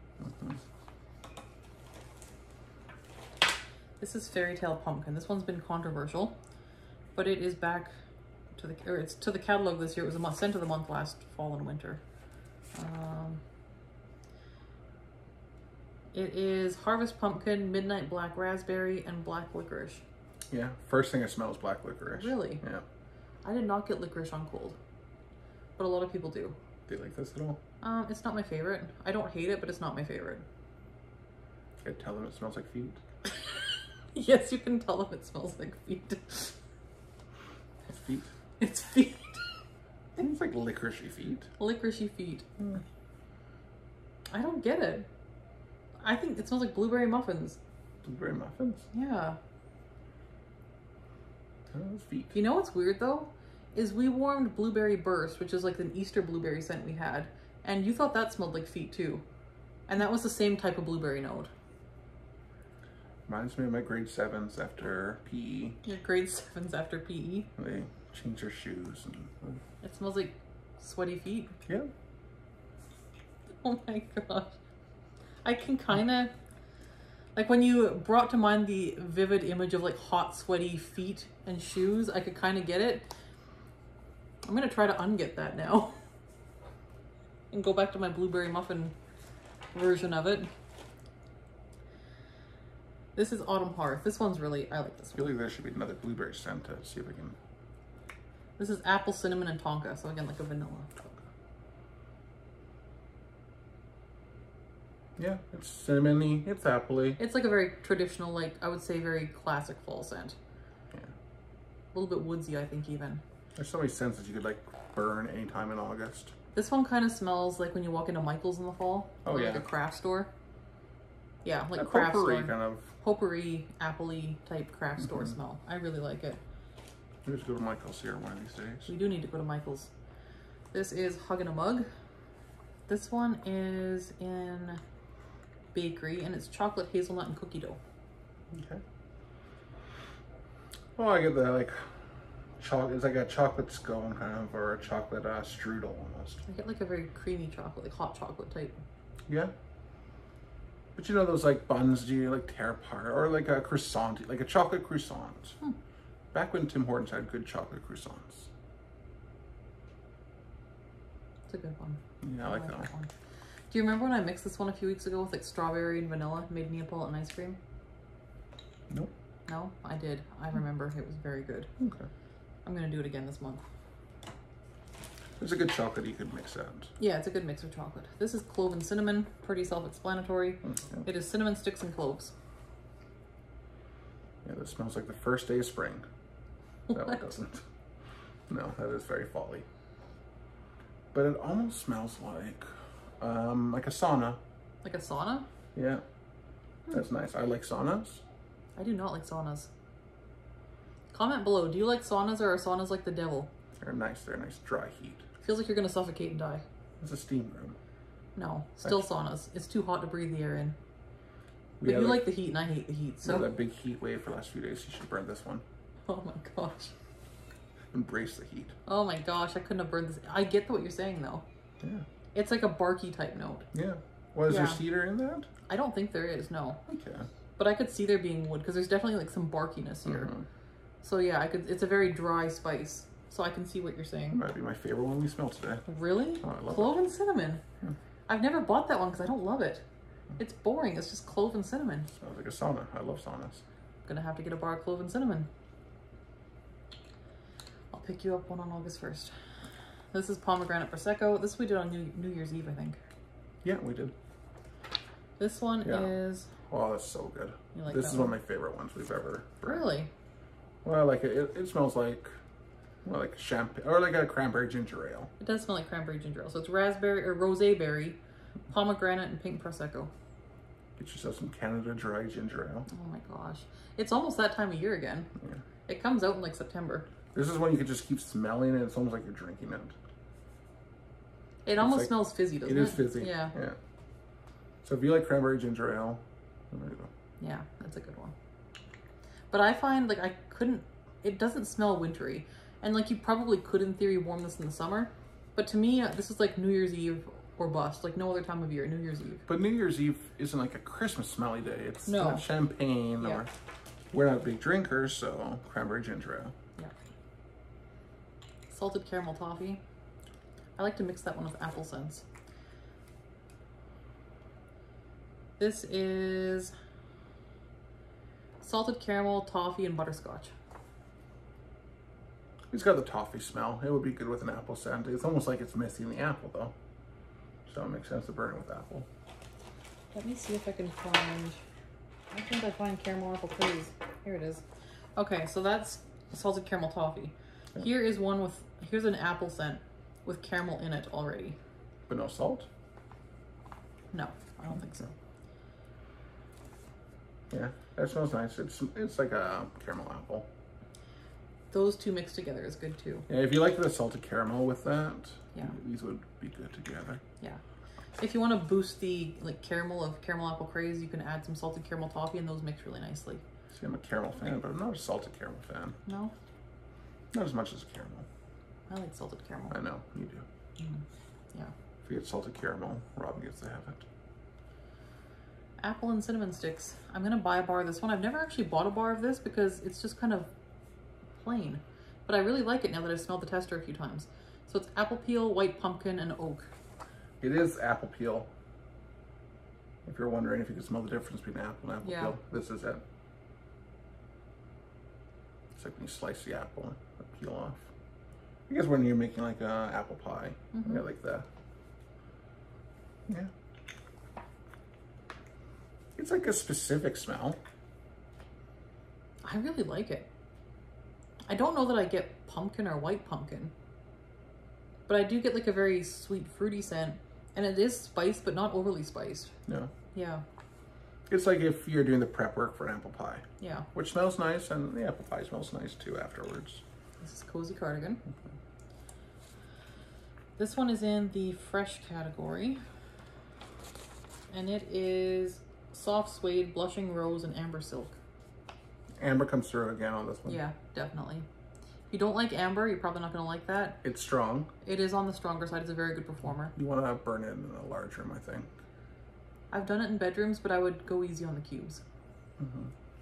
This is Fairy Tale Pumpkin. This one's been controversial, but it is back to it's to the catalog this year. It was scent of the month last fall and winter. It is Harvest Pumpkin, Midnight Black Raspberry, and Black Licorice. Yeah, first thing I smell is black licorice. Really? Yeah. I did not get licorice on cold, but a lot of people do. Do you like this at all? It's not my favorite. I don't hate it, but it's not my favorite. I tell them it smells like feet. Yes, you can tell them it smells like feet. It's feet. It's feet. It's like licoricey feet. Licoricey feet. I don't get it. I think it smells like blueberry muffins. Blueberry muffins? Yeah. Feet. You know what's weird though? Is we warmed Blueberry Burst, which is like an Easter blueberry scent we had, and you thought that smelled like feet too. And that was the same type of blueberry note. Reminds me of my grade 7s after PE. Your grade 7s after PE? They change their shoes. And... It smells like sweaty feet? Yeah. Oh my gosh. I can kind of... Like when you brought to mind the vivid image of like hot, sweaty feet and shoes, I could kind of get it. I'm going to try to unget that now. And go back to my blueberry muffin version of it. This is Autumn Hearth. This one's really, I like this one. I feel like there should be another blueberry scent to see if we can... This is apple, cinnamon, and tonka. So again, like a vanilla. Yeah, it's cinnamony, it's appley. It's like a very traditional, like, I would say very classic fall scent. Yeah. A little bit woodsy, I think, even. There's so many scents that you could, like, burn anytime in August. This one kind of smells like when you walk into Michael's in the fall. Oh, yeah. Like a craft store. Yeah, like a craft potpourri store. kind of. Potpourri, appley type craft store smell. I really like it. We have to go to Michael's here one of these days. We do need to go to Michael's. This is Hug in a Mug. This one is in bakery, and it's chocolate, hazelnut, and cookie dough. Okay. Well, I get the like chocolate. It's like a chocolate scone kind of, or a chocolate strudel almost. I get like a very creamy chocolate, like hot chocolate type. Yeah. But you know those like buns do you like tear apart, or like a croissant, like a chocolate croissant. Back when Tim Hortons had good chocolate croissants. It's a good one. Yeah, I like that one. Do you remember when I mixed this one a few weeks ago with like strawberry and vanilla, made Neapolitan ice cream? Nope. No, I did. I remember. It was very good. Okay. I'm going to do it again this month. It's a good chocolate you could mix out. Yeah, it's a good mix of chocolate. This is Cloven Cinnamon. Pretty self-explanatory. Okay. It is cinnamon sticks and cloves. Yeah, this smells like the first day of spring. That one What? doesn't. No, that is very folly. But it almost smells like a sauna. Like a sauna? Yeah, that's nice. I like saunas. I do not like saunas. Comment below, do you like saunas or are saunas like the devil? They're nice. They're nice dry heat. Feels like you're going to suffocate and die. It's a steam room. No, still saunas. It's too hot to breathe the air in. We But had you like the heat and I hate the heat, so... that big heat wave for the last few days. You should burn this one. Oh my gosh. Embrace the heat. Oh my gosh, I couldn't have burned this. I get what you're saying though. Yeah. It's like a barky type note. Yeah. Well, is there Yeah. cedar in that? I don't think there is, no. Okay. But I could see there being wood because there's definitely like some barkiness here. Mhm. So yeah, it's a very dry spice. So I can see what you're That saying. might be my favorite one we smelled today. Really? Oh, I love Cloven cinnamon. Yeah. I've never bought that one because I don't love it. It's boring. It's just cloven cinnamon. Smells like a sauna. I love saunas. Gonna have to get a bar of cloven cinnamon. I'll pick you up one on August 1st. This is Pomegranate Prosecco. This we did on New Year's Eve, I think. Yeah, we did. This one Yeah. is... Oh, that's so good. You like This that is one of my favorite ones we've ever burned. Really? Well, I like it. It smells like, well, like champagne or like a cranberry ginger ale. It does smell like cranberry ginger ale. So it's raspberry or rosé berry, pomegranate, and pink prosecco. Get yourself some Canada Dry ginger ale. Oh my gosh. It's almost that time of year again. Yeah. It comes out in like September. This is one you could just keep smelling it. It's almost like you're drinking it. It almost like- smells fizzy, doesn't it? It is fizzy. Yeah. Yeah. So if you like cranberry ginger ale, there you go. Yeah, that's a good one. But I find like it doesn't smell wintry. And like you probably could in theory warm this in the summer. But to me, this is like New Year's Eve or bust. Like no other time of year, New Year's Eve. But New Year's Eve isn't like a Christmas smelly day. It's No. not champagne Yeah. or we're not big drinkers, so cranberry ginger ale. Yeah. Salted caramel toffee. I like to mix that one with apple scents. This is salted caramel, toffee, and butterscotch. It's got the toffee smell. It would be good with an apple scent. It's almost like it's missing the apple though. So it makes sense to burn it with apple. Let me see if I can find... I think I find caramel apple craze. Here it is. Okay, so that's salted caramel toffee. Yeah. Here is one with... Here's an apple scent with caramel in it already. But no salt? No, I don't think so. Yeah, that smells nice. It's like a caramel apple. Those two mixed together is good too. Yeah, if you like the salted caramel with that, Yeah. these would be good together. Yeah. If you want to boost the like caramel of caramel apple craze, you can add some salted caramel toffee and those mix really nicely. See, I'm a caramel fan, but I'm not a salted caramel fan. No? Not as much as caramel. I like salted caramel. I know, you do. Yeah. If you get salted caramel, Robyn gets to have it. Apple and cinnamon sticks. I'm gonna buy a bar of this one. I've never actually bought a bar of this because it's just kind of plain. But I really like it now that I've smelled the tester a few times. So it's apple peel, white pumpkin, and oak. It is apple peel. If you're wondering if you can smell the difference between apple and apple Yeah. peel, this is it. It's like when you slice the apple and peel off. I guess when you're making like a apple pie, yeah, like that. Yeah. It's like a specific smell. I really like it. I don't know that I get pumpkin or white pumpkin, but I do get like a very sweet fruity scent, and it is spiced but not overly spiced. No. Yeah. It's like if you're doing the prep work for an apple pie. Yeah. Which smells nice, and the apple pie smells nice too afterwards. This is Cozy Cardigan. This one is in the fresh category, and it is soft suede, blushing rose, and amber silk. Amber comes through again on this one. Yeah, definitely. If you don't like amber, you're probably not going to like that. It's strong. It is on the stronger side. It's a very good performer. You want to burn it in a large room, I think. I've done it in bedrooms, but I would go easy on the cubes.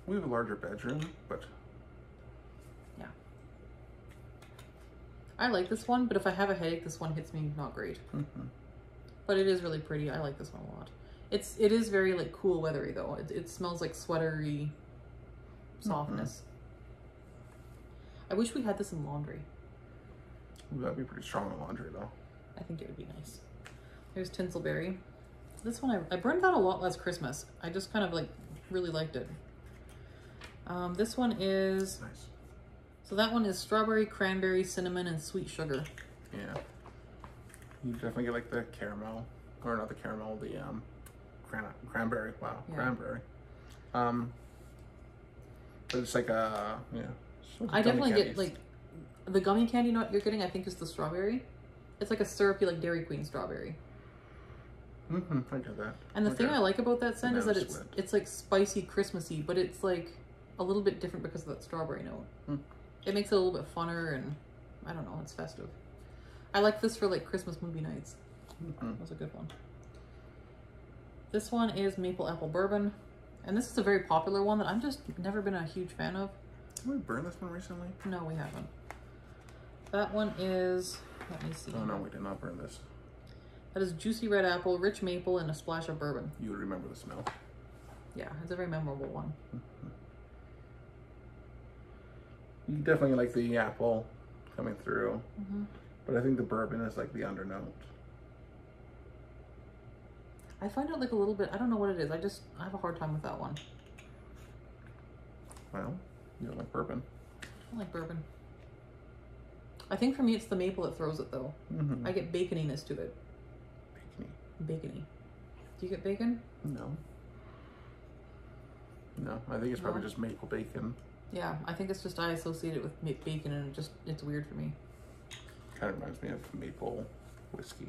We have a larger bedroom, but Yeah. I like this one, but if I have a headache, this one hits me not great. But it is really pretty. I like this one a lot. It is very like cool weathery though. It smells like sweatery softness. I wish we had this in laundry. Ooh, that'd be pretty strong in laundry though. I think it would be nice. There's Tinselberry. This one, I burned that a lot last Christmas. I just kind of like really liked it. This one is nice. So that one is strawberry, cranberry, cinnamon, and sweet sugar. Yeah. You definitely get like the caramel, or not the caramel, the cranberry. Wow, yeah. Cranberry. But it's like a, yeah. I definitely get like the gummy candy nut you're getting, I think is the strawberry. It's like a syrupy like Dairy Queen strawberry. I get that. And the thing I like about that scent is that it's like spicy, Christmassy, but it's like a little bit different because of that strawberry note. It makes it a little bit funner, and I don't know, it's festive. I like this for like Christmas movie nights. That was a good one. This one is Maple Apple Bourbon, and this is a very popular one that I'm just never been a huge fan of. Did we burn this one recently? No, we haven't. That one is, let me see. Oh no, we did not burn this. That is juicy red apple, rich maple, and a splash of bourbon. You would remember the smell. Yeah, it's a very memorable one. You definitely like the apple coming through, but I think the bourbon is like the undernote. I find it like a little bit, I don't know what it is. I have a hard time with that one. Well, you don't like bourbon. I like bourbon. I think for me it's the maple that throws it though. I get baconiness to it. Bacony. Do you get bacon? No. No, I think it's probably just maple bacon. Yeah, I think it's just I associate it with bacon, and it's weird for me. Kind of reminds me of maple whiskey.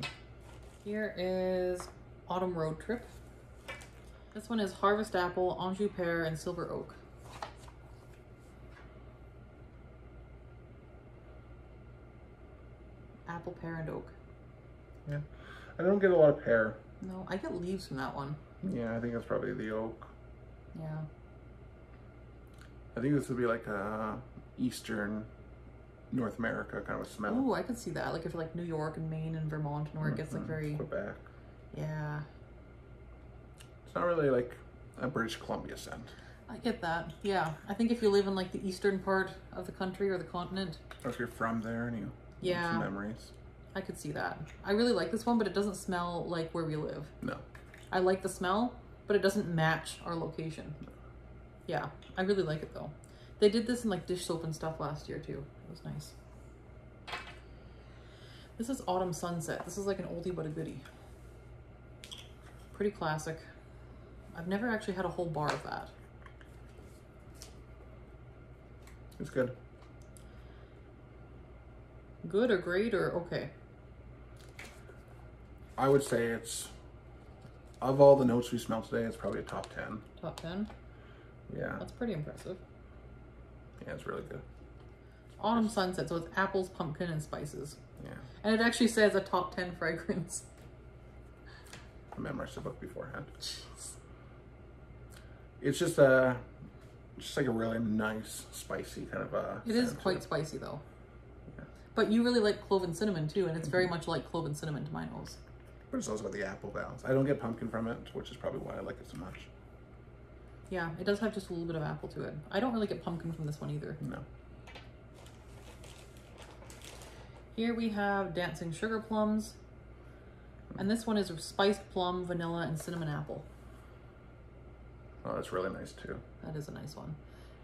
Here is Autumn Road Trip. This one is Harvest Apple, Anjou Pear, and Silver Oak. Apple, pear, and oak. Yeah. I don't get a lot of pear. No, I get leaves from that one. Yeah, I think it's probably the oak. Yeah. I think this would be like a Eastern North America kind of a smell. Oh, I could see that. Like if like New York and Maine and Vermont, and where it gets like very... Quebec. Yeah. It's not really like a British Columbia scent. I get that. Yeah. I think if you live in like the eastern part of the country or the continent. Or if you're from there and you have some memories. I could see that. I really like this one, but it doesn't smell like where we live. No. I like the smell, but it doesn't match our location. No. Yeah, I really like it though. They did this in like dish soap and stuff last year too. It was nice. This is Autumn Sunset. This is like an oldie but a goodie. Pretty classic. I've never actually had a whole bar of that. It's good. Good or great or okay? I would say it's, of all the notes we smelled today, it's probably a top 10. Top 10? Yeah. That's pretty impressive. Yeah, it's really good. Autumn Sunset, so it's apples, pumpkin, and spices. Yeah. And it actually says a top 10 fragrance. I memorized the book beforehand. Jeez. It's just like a really nice, spicy kind of a... It is quite spicy though. Yeah. But you really like Cloven Cinnamon too, and it's very much like Cloven Cinnamon to my nose. But it's also got the apple balance. I don't get pumpkin from it, which is probably why I like it so much. Yeah, it does have just a little bit of apple to it. I don't really get pumpkin from this one either. No. Here we have Dancing Sugar Plums. And this one is spiced plum, vanilla, and cinnamon apple. Oh, that's really nice too. That is a nice one.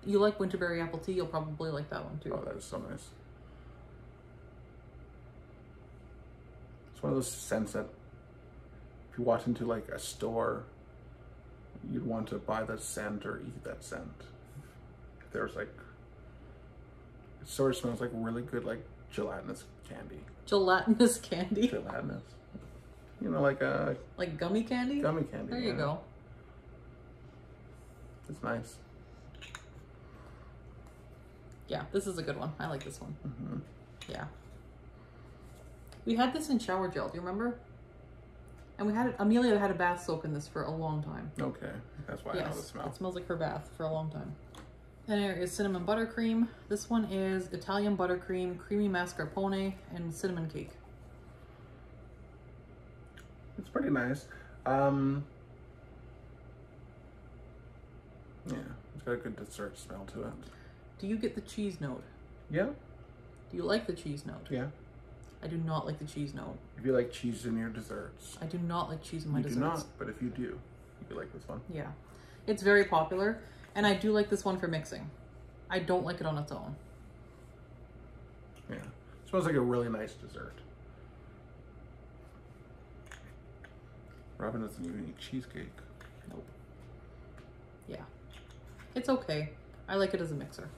You like Winterberry Apple Tea, you'll probably like that one too. Oh, that is so nice. It's one of those scents that if you walked into like a store, you'd want to buy that scent or eat that scent. If there's like, it sort of smells like really good like gelatinous candy. Gelatinous candy? Gelatinous. You know, like a... Like gummy candy? Gummy candy, There you go. It's nice. Yeah, this is a good one. I like this one. Yeah. We had this in shower gel, do you remember? And we had it, Amelia had a bath soak in this for a long time. Okay, that's why I know the smell. It smells like her bath for a long time. And here is cinnamon buttercream. This one is Italian buttercream, creamy mascarpone, and cinnamon cake. It's pretty nice. Yeah, it's got a good dessert smell to it. Do you get the cheese note? Yeah. Do you like the cheese note? Yeah. I do not like the cheese note. If you like cheese in your desserts. I do not like cheese in my you desserts. You do not, but if you do, you like this one. Yeah. It's very popular, and I do like this one for mixing. I don't like it on its own. Yeah. It smells like a really nice dessert. Robyn doesn't even eat cheesecake. Nope. Yeah. It's okay. I like it as a mixer.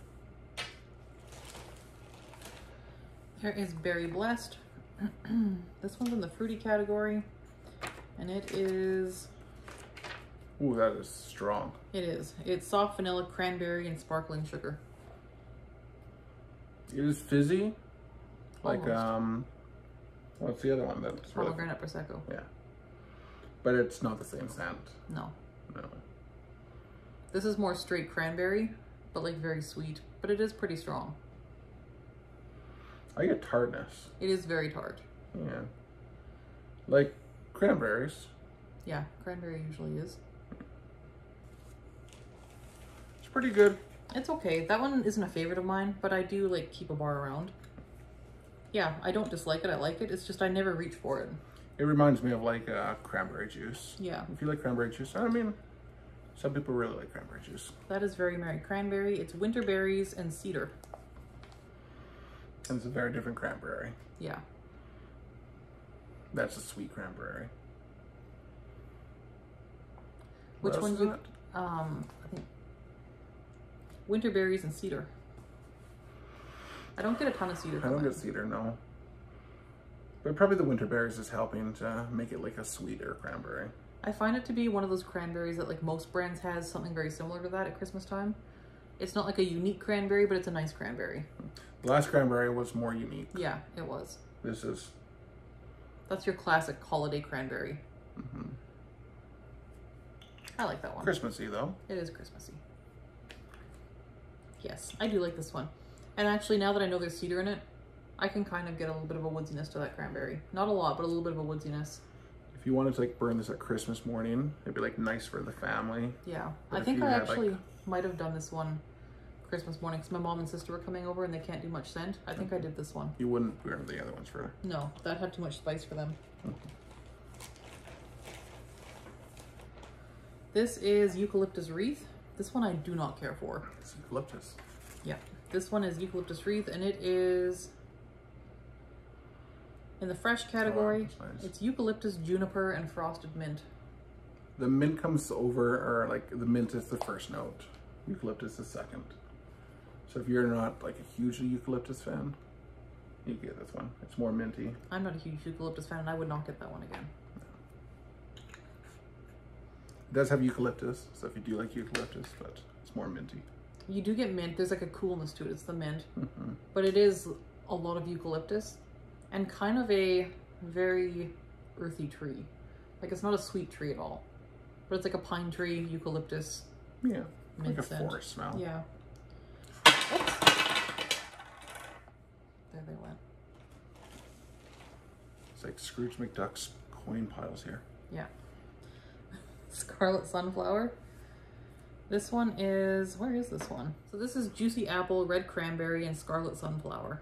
Here is Berry Blessed. This one's in the fruity category, and it is... Ooh, that is strong. It is. It's soft vanilla, cranberry, and sparkling sugar. It is fizzy. Like, Almost. what's the other one that's Pomegranate Prosecco. Yeah. But it's not the same scent. No. No. This is more straight cranberry, but like very sweet. But it is pretty strong. I get tartness. It is very tart. Yeah. Like cranberries. Yeah, cranberry usually is. It's pretty good. It's okay. That one isn't a favorite of mine, but I do like keep a bar around. Yeah, I don't dislike it. I like it. It's just I never reach for it. It reminds me of like cranberry juice. Yeah. If you like cranberry juice, I mean, some people really like cranberry juice. That is very merry cranberry. It's winter berries and cedar. And it's a very different cranberry. Yeah. That's a sweet cranberry. Which one do you, I think winter berries and cedar. I don't get a ton of cedar. I don't get cedar, no. But probably the winter berries is helping to make it like a sweeter cranberry. I find it to be one of those cranberries that like most brands has something very similar to that at Christmas time. It's not like a unique cranberry, but it's a nice cranberry. The last cranberry was more unique. Yeah, it was. This is... That's your classic holiday cranberry. Mm-hmm. I like that one. Christmassy, though. It is Christmassy. Yes, I do like this one. And actually, now that I know there's cedar in it, I can kind of get a little bit of a woodsiness to that cranberry. Not a lot, but a little bit of a woodsiness. If you wanted to like burn this at Christmas morning, it'd be like nice for the family. Yeah, But I think I actually might have done this one Christmas morning because my mom and sister were coming over and they can't do much scent. I think I did this one. You wouldn't burn the other ones for... No, that had too much spice for them. This is Eucalyptus Wreath. This one I do not care for. It's eucalyptus. Yeah, this one is Eucalyptus Wreath, and it is in the fresh category. Oh, that's nice. It's eucalyptus, juniper, and frosted mint. The mint comes over, or like the mint is the first note. Eucalyptus is second. So if you're not like a huge eucalyptus fan, you get this one. It's more minty. I'm not a huge eucalyptus fan, and I would not get that one again. It does have eucalyptus, so if you do like eucalyptus, but it's more minty. You do get mint. There's like a coolness to it. It's the mint. Mm-hmm. But it is a lot of eucalyptus and kind of a very earthy tree. Like it's not a sweet tree at all. But it's like a pine tree, eucalyptus. Yeah, mint like a scent. forest smell. Yeah. Oops. There they went. It's like Scrooge McDuck's coin piles here. Yeah. Scarlet Sunflower. This one is, where is this one? So this is Juicy Apple, Red Cranberry, and Scarlet Sunflower.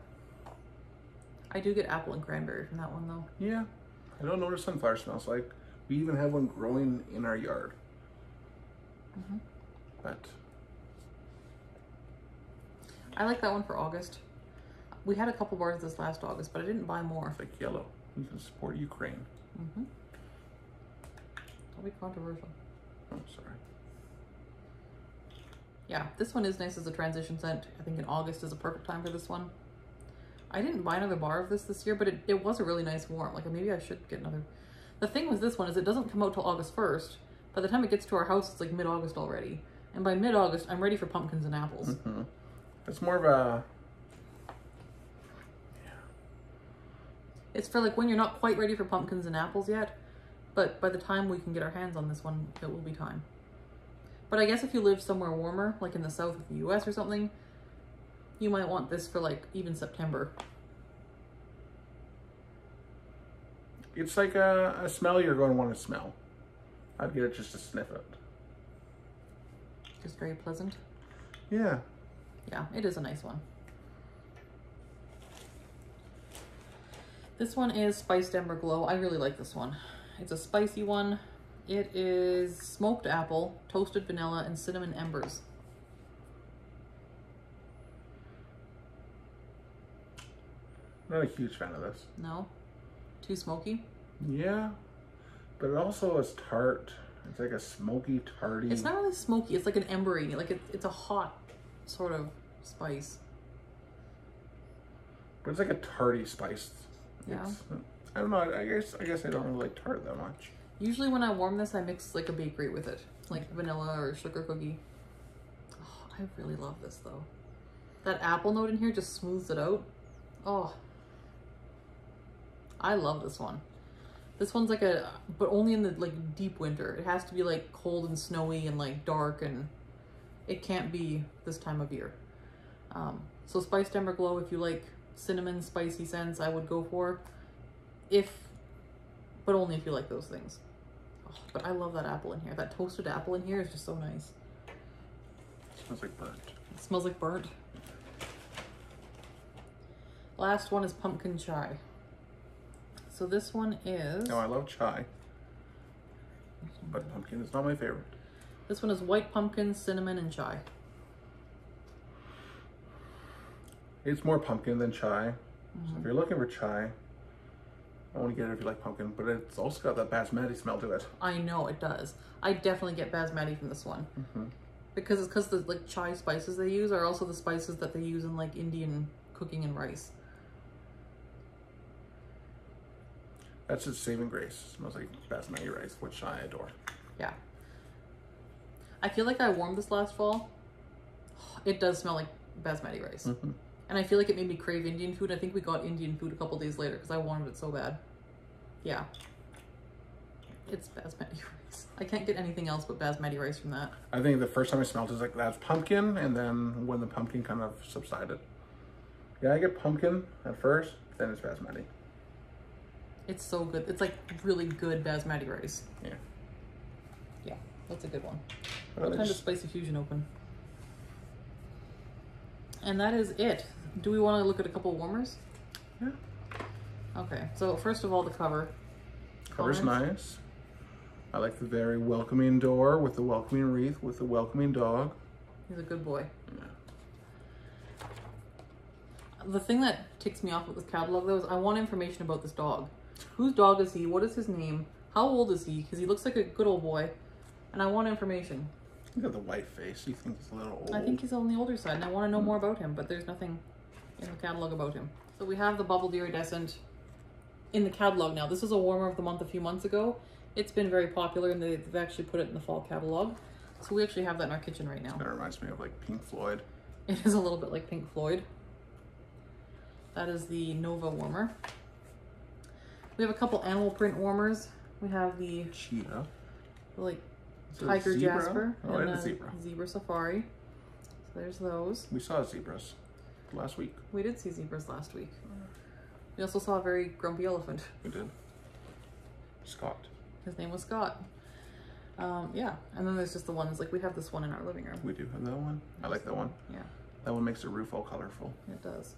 I do get apple and cranberry from that one though. Yeah, I don't know what a sunflower smells like. We even have one growing in our yard. Mm-hmm. But I like that one for August. We had a couple bars this last August, but I didn't buy more. it's like yellow. You can support Ukraine. Mm-hmm. Don't be controversial. Oh, sorry. Yeah, this one is nice as a transition scent. I think in August is a perfect time for this one. I didn't buy another bar of this year, but it was a really nice warm. Like maybe I should get another. The thing with this one is it doesn't come out till August 1st. By the time it gets to our house, it's like mid-August already. And by mid-August, I'm ready for pumpkins and apples. Mm-hmm. It's more of a... Yeah. It's for like when you're not quite ready for pumpkins and apples yet. But by the time we can get our hands on this one, it will be time. But I guess if you live somewhere warmer, like in the south of the US or something, you might want this for like even September. It's like a smell you're going to want to smell. I'd get it just to sniff it. Just very pleasant. Yeah. Yeah, it is a nice one. This one is Spiced Ember Glow. I really like this one. It's a spicy one. It is smoked apple, toasted vanilla, and cinnamon embers. Not a huge fan of this. No? Too smoky? Yeah, but it also is tart. It's like a smoky, tarty. It's not really smoky. It's like an embery. Like it's a hot sort of spice. But it's like a tarty spice. Yeah. I don't know. I guess I don't really like tart that much. Usually when I warm this, I mix like a bakery with it, like vanilla or sugar cookie. Oh, I really love this though. That apple note in here just smooths it out. Oh, I love this one. This one's like but only in the like deep winter. It has to be like cold and snowy and like dark, and it can't be this time of year. So Spiced Ember Glow, if you like cinnamon spicy scents, I would go for. But only if you like those things. Oh, but I love that apple in here. That toasted apple in here is just so nice. It smells like burnt. It smells like burnt. Last one is Pumpkin Chai. So this one is... Oh, I love chai. But pumpkin is not my favorite. This one is white pumpkin, cinnamon, and chai. It's more pumpkin than chai. So if you're looking for chai, I want to get it if you like pumpkin, but it's also got that basmati smell to it. I know it does. I definitely get basmati from this one. Because the like chai spices they use are also the spices that they use in like Indian cooking and rice. That's its saving grace. It smells like basmati rice, which I adore. Yeah. I feel like I warmed this last fall. It does smell like basmati rice. And I feel like it made me crave Indian food. I think we got Indian food a couple days later because I warmed it so bad. Yeah. It's basmati rice. I can't get anything else but basmati rice from that. I think the first time I smelled it was like, that's pumpkin, and then when the pumpkin kind of subsided. Yeah, I get pumpkin at first, then it's basmati. It's so good. It's like really good basmati rice. Yeah. Yeah, that's a good one. What time does Spicy Fusion open? And that is it. Do we want to look at a couple warmers? Yeah. Okay, so first of all, the cover. Cover's nice. I like the very welcoming door with the welcoming wreath with the welcoming dog. He's a good boy. Yeah. The thing that ticks me off with this catalog though is I want information about this dog. Whose dog is he? What is his name? How old is he? Because he looks like a good old boy. And I want information. Look at the white face. You think he's a little old? I think he's on the older side and I want to know more about him, but there's nothing in the catalog about him. So we have the Bubbled Iridescent in the catalog now. This is a warmer of the month a few months ago. It's been very popular and they've actually put it in the fall catalog. So we actually have that in our kitchen right now. That reminds me of like Pink Floyd. It is a little bit like Pink Floyd. That is the Nova warmer. We have a couple animal print warmers. We have the cheetah, like tiger jasper, and a zebra. Zebra safari. So there's those. We saw zebras last week. We did see zebras last week. We also saw a very grumpy elephant. We did. Scott. His name was Scott. Yeah, and then there's just the ones, like we have this one in our living room. We do have that one. I like that one. Yeah. That one makes the roof all colorful. It does.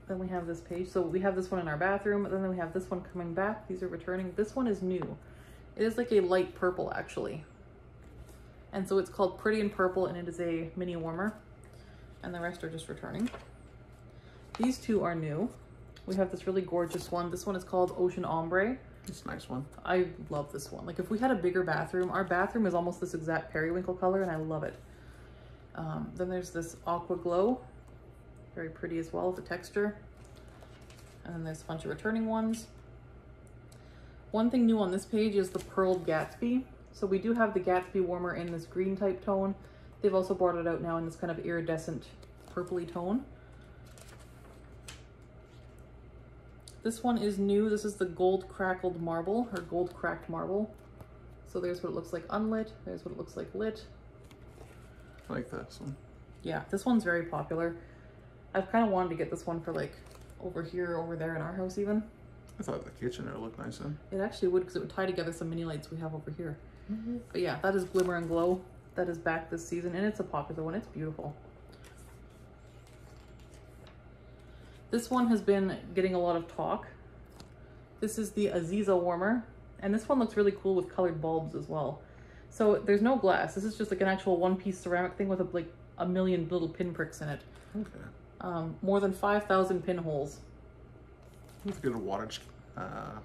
Then we have this page. So we have this one in our bathroom, and then we have this one coming back. These are returning. This one is new. It is like a light purple, actually. And so it's called Pretty in Purple, and it is a mini warmer. And the rest are just returning. These two are new. We have this really gorgeous one. This one is called Ocean Ombre. It's a nice one. I love this one. Like if we had a bigger bathroom, our bathroom is almost this exact periwinkle color, and I love it. Then there's this Aqua Glow. Very pretty as well, the texture. And then there's a bunch of returning ones. One thing new on this page is the Pearled Gatsby. So we do have the Gatsby warmer in this green type tone. They've also brought it out now in this kind of iridescent purpley tone. This one is new. This is the Gold Crackled Marble, or Gold Cracked Marble. So there's what it looks like unlit. There's what it looks like lit. I like this one. Yeah, this one's very popular. I've kind of wanted to get this one for like over here, over there in our house even. I thought the kitchen would look nice in. It actually would, because it would tie together some mini lights we have over here. But yeah, that is Glimmer and Glow. that is back this season, and it's a popular one. It's beautiful. This one has been getting a lot of talk. This is the Aziza Warmer, and this one looks really cool with colored bulbs as well. So there's no glass. This is just like an actual one-piece ceramic thing with like a million little pinpricks in it. Okay. More than 5,000 pinholes. Let's get a wattage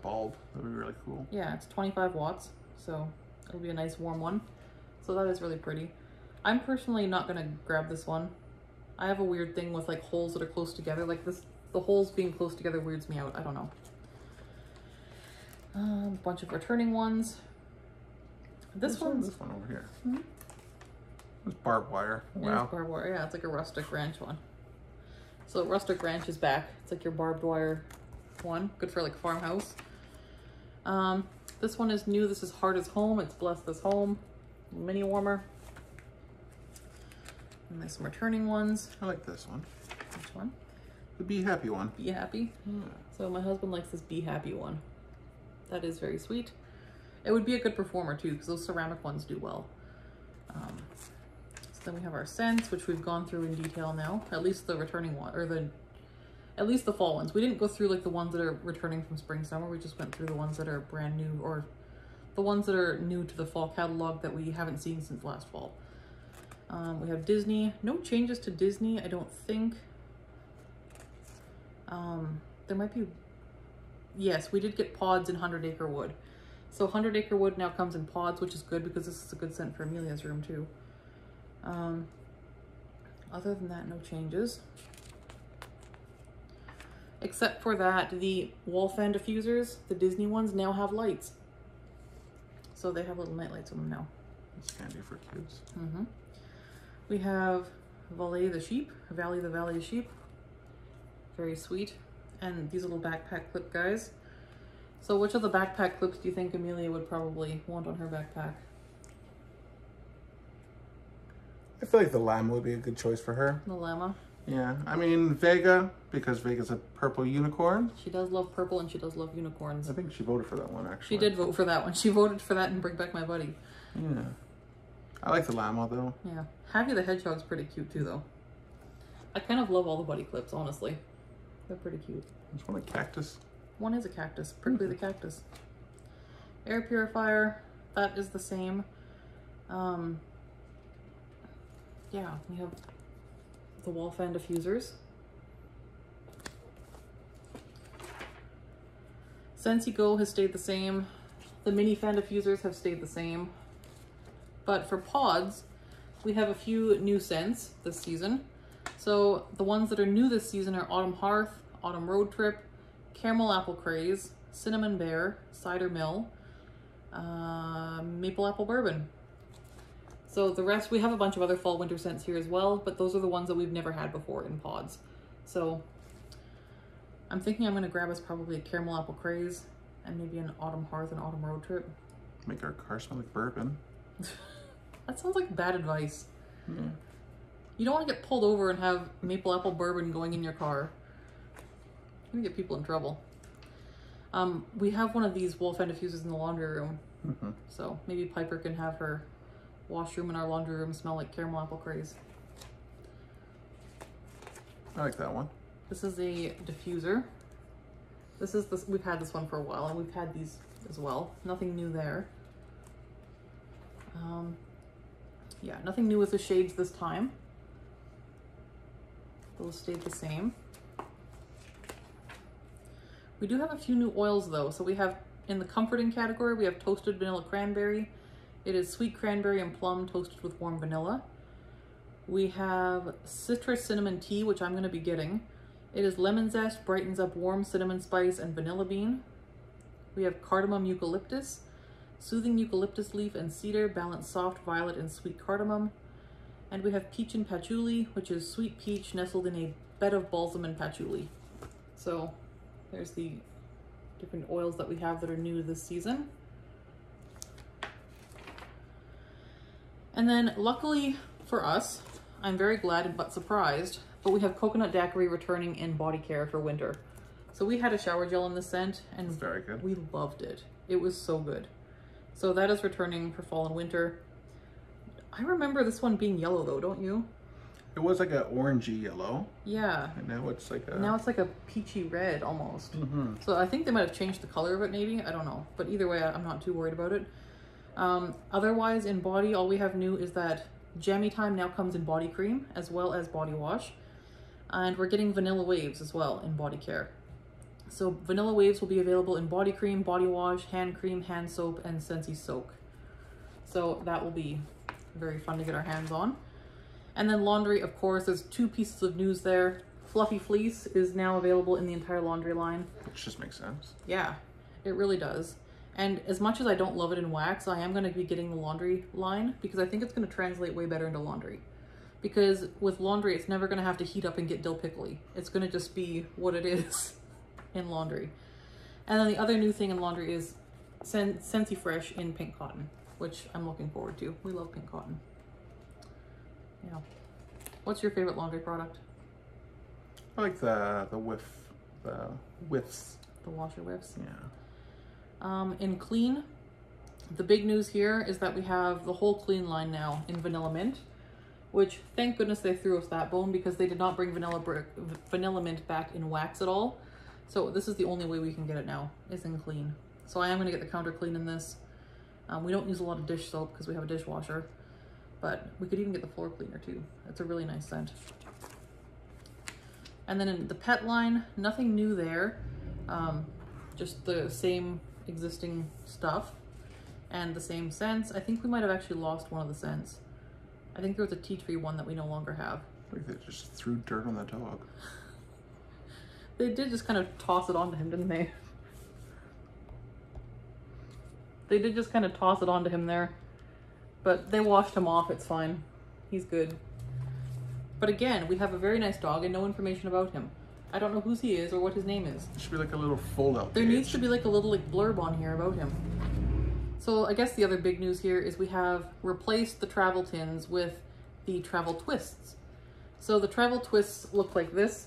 bulb. That would be really cool. Yeah, it's 25 watts, so it'll be a nice warm one. So that is really pretty. I'm personally not gonna grab this one. I have a weird thing with like holes that are close together. Like this, the holes being close together weirds me out. I don't know. A bunch of returning ones. This one over here. Mm-hmm. It's barbed wire. Wow. It's barbed wire. Yeah, it's like a rustic ranch one. So rustic ranch is back. It's like your barbed wire one. Good for like farmhouse. This one is new. This is Heart is Home. It's Blessed as Home. Mini warmer. And there's some returning ones. I like this one. Which one? The Be Happy one. Be Happy. Yeah. So my husband likes this Be Happy one. That is very sweet. It would be a good performer too, because those ceramic ones do well. So then we have our scents, which we've gone through in detail now. At least the returning one, or at least the fall ones. We didn't go through like the ones that are returning from spring, summer. We just went through the ones that are brand new, or the ones that are new to the fall catalog that we haven't seen since last fall. We have Disney. No changes to Disney, I don't think. There might be... Yes, we did get pods in 100 Acre Wood. So 100 Acre Wood now comes in pods, which is good because this is a good scent for Amelia's room too. Other than that, no changes. Except for that, the wall fan diffusers, the Disney ones, now have lights. So they have little night lights on them now. It's handy for kids. Mm-hmm. We have Valley the Sheep, Valley the Valley of Sheep. Very sweet. And these little backpack clip guys. So which of the backpack clips do you think Amelia would probably want on her backpack? I feel like the llama would be a good choice for her. The llama? Yeah, I mean Vega, because Vega's a purple unicorn. She does love purple and she does love unicorns. I think she voted for that one, actually. She did vote for that one. She voted for that and Bring Back My Buddy. Yeah. I like the llama, though. Yeah. Happy the Hedgehog's pretty cute, too, though. I kind of love all the buddy clips, honestly. They're pretty cute. There's one a cactus. One is a cactus. Prickly the Cactus. Air purifier. That is the same. Yeah, we have the wall fan diffusers. Scentsy Go has stayed the same. The mini fan diffusers have stayed the same. But for pods, we have a few new scents this season. So the ones that are new this season are Autumn Hearth, Autumn Road Trip, Caramel Apple Craze, Cinnamon Bear, Cider Mill, Maple Apple Bourbon. So the rest, we have a bunch of other fall winter scents here as well, but those are the ones that we've never had before in pods. So I'm thinking I'm gonna grab us probably a Caramel Apple Craze and maybe an Autumn Hearth and Autumn Road Trip. Make our car smell like bourbon. That sounds like bad advice. Yeah. You don't want to get pulled over and have maple apple bourbon going in your car. You're gonna get people in trouble. We have one of these wall fan diffusers in the laundry room. Mm-hmm. So maybe Piper can have her washroom and our laundry room smell like Caramel Apple Craze. I like that one. This is a diffuser. This is this. We've had this one for a while, and we've had these as well. Nothing new there. Yeah, nothing new with the shades this time. Those stayed the same. We do have a few new oils though. So we have, in the comforting category, we have Toasted Vanilla Cranberry. It is sweet cranberry and plum toasted with warm vanilla. We have Citrus Cinnamon Tea, which I'm gonna be getting. It is lemon zest, brightens up warm cinnamon spice and vanilla bean. We have Cardamom Eucalyptus, soothing eucalyptus leaf and cedar, balanced soft violet and sweet cardamom. And we have Peach and Patchouli, which is sweet peach nestled in a bed of balsam and patchouli. So there's the different oils that we have that are new this season. And then luckily for us, I'm very glad but surprised, but we have Coconut Daiquiri returning in body care for winter. So we had a shower gel in the scent and it's very good. We loved it. It was so good. So that is returning for fall and winter. I remember this one being yellow though, don't you? It was like an orangey yellow. Yeah. And now it's like a... Now it's like a peachy red almost. Mm-hmm. So I think they might have changed the color of it maybe. I don't know. But either way, I'm not too worried about it. Otherwise, in body, all we have new is that Jammy Time now comes in body cream as well as body wash. And we're getting Vanilla Waves as well in body care. So Vanilla Waves will be available in body cream, body wash, hand cream, hand soap, and Scentsy soak. So that will be very fun to get our hands on. And then laundry, of course, there's 2 pieces of news there. Fluffy Fleece is now available in the entire laundry line. Which just makes sense. Yeah, it really does. And as much as I don't love it in wax, I am going to be getting the laundry line because I think it's going to translate way better into laundry. Because with laundry, it's never going to have to heat up and get dill pickly. It's going to just be what it is in laundry. And then the other new thing in laundry is Scentsy Fresh in pink cotton, which I'm looking forward to. We love pink cotton. Yeah. What's your favorite laundry product? I like the whiffs. The washer whiffs? Yeah. In clean, the big news here is that we have the whole clean line now in Vanilla Mint, which thank goodness they threw us that bone because they did not bring Vanilla Mint back in wax at all. So this is the only way we can get it now, is in clean. So I am going to get the counter clean in this. We don't use a lot of dish soap because we have a dishwasher. But we could even get the floor cleaner too. It's a really nice scent. And then in the pet line, nothing new there. Just the same existing stuff and the same scents. I think we might have actually lost one of the scents. I think there was a tea tree one that we no longer have. Like they just threw dirt on the dog. They did just kind of toss it onto him, didn't they? They did just kind of toss it onto him there. But they washed him off, it's fine. He's good. But again, we have a very nice dog and no information about him. I don't know whose he is or what his name is. There should be like a little fold-out There page. needs to be like a little blurb on here about him. So I guess the other big news here is we have replaced the travel tins with the travel twists. So the travel twists look like this,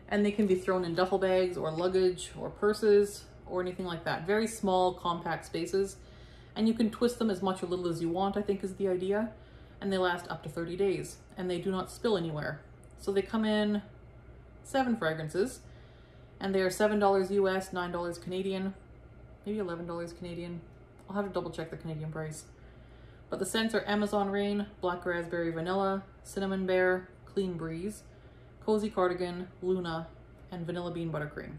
and they can be thrown in duffel bags or luggage or purses or anything like that. Very small, compact spaces. And you can twist them as much or little as you want, I think is the idea. And they last up to 30 days. And they do not spill anywhere. So they come in 7 fragrances. And they are $7 US, $9 Canadian. Maybe $11 Canadian. I'll have to double check the Canadian price. But the scents are Amazon Rain, Black Raspberry Vanilla, Cinnamon Bear, Clean Breeze, Cozy Cardigan, Luna, and Vanilla Bean Buttercream.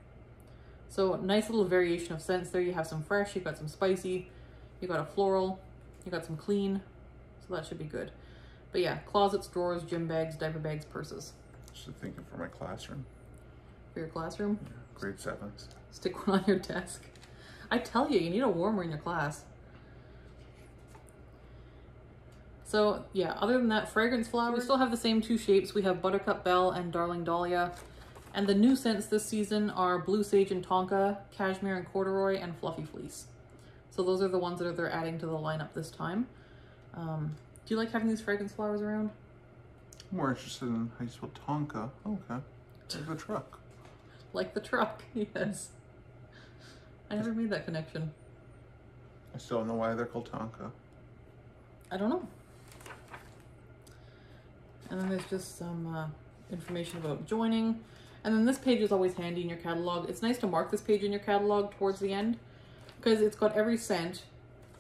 So nice little variation of scents there. You have some fresh, you've got some spicy, you got a floral, you got some clean, so that should be good. But yeah, closets, drawers, gym bags, diaper bags, purses. Just thinking for my classroom. For your classroom? Yeah, grade 7s. Stick one on your desk. I tell you, you need a warmer in your class. So yeah, other than that, fragrance flowers, we still have the same 2 shapes. We have Buttercup Belle and Darling Dahlia. And the new scents this season are Blue Sage and Tonka, Cashmere and Corduroy, and Fluffy Fleece. So those are the ones that they're adding to the lineup this time. Do you like having these fragrance flowers around? I'm more interested in how you spell Tonka. Okay. Like the truck. Like the truck, yes. I never made that connection. I still don't know why they're called Tonka. I don't know. And then there's just some information about joining. And then this page is always handy in your catalog. It's nice to mark this page in your catalog towards the end because it's got every scent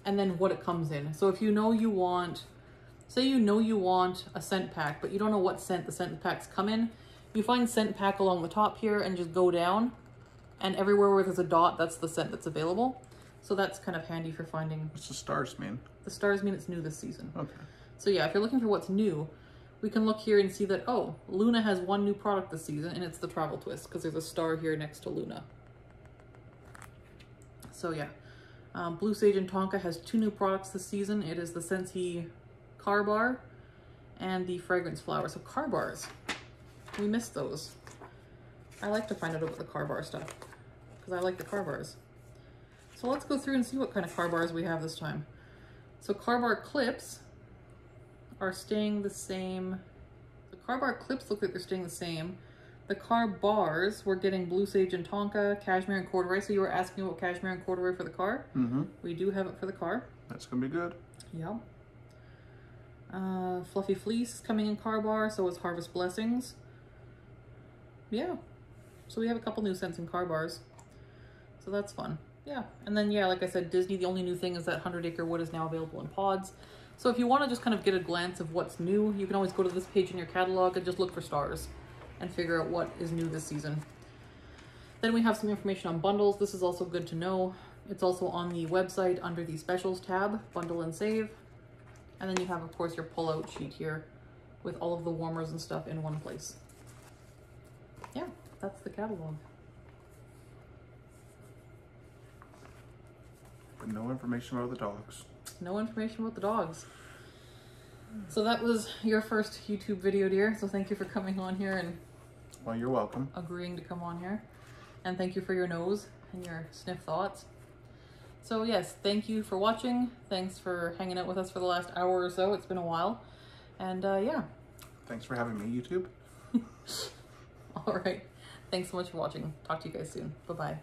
and then what it comes in. So if you know you want, say you know you want a scent pack, but you don't know what scent the scent packs come in, you find scent pack along the top here and just go down, and everywhere where there's a dot, that's the scent that's available. So that's kind of handy for finding. What's the stars mean? The stars mean it's new this season. Okay. So yeah, if you're looking for what's new, we can look here and see that, oh, Luna has 1 new product this season, and it's the Travel Twist, because there's a star here next to Luna. So yeah, Blue Sage and Tonka has 2 new products this season. It is the Scentsy Car Bar and the Fragrance Flower. So car bars, we missed those. I like to find out about the car bar stuff, because I like the car bars. So let's go through and see what kind of car bars we have this time. So car bar clips are staying the same. The car bar clips look like they're staying the same. The car bars, we're getting Blue Sage and Tonka, Cashmere and Corduroy. So you were asking about Cashmere and Corduroy for the car? Mm-hmm. We do have it for the car. That's gonna be good. Yeah. Fluffy Fleece coming in Carbar, so is Harvest Blessings. Yeah, so we have a couple new scents in Carbars, so that's fun. Yeah, and then yeah, like I said, Disney, the only new thing is that 100 Acre Wood is now available in pods. So if you want to just kind of get a glance of what's new, you can always go to this page in your catalog and just look for stars and figure out what is new this season. Then we have some information on bundles. This is also good to know. It's also on the website under the specials tab, bundle and save. And then you have, of course, your pull-out sheet here with all of the warmers and stuff in one place. Yeah, that's the catalog. But no information about the dogs. No information about the dogs. So that was your first YouTube video, dear. So thank you for coming on here and... Well, you're welcome. Agreeing to come on here. And thank you for your nose and your sniff thoughts. So yes, thank you for watching. Thanks for hanging out with us for the last hour or so. It's been a while. And yeah. Thanks for having me, YouTube. All right. Thanks so much for watching. Talk to you guys soon. Bye-bye.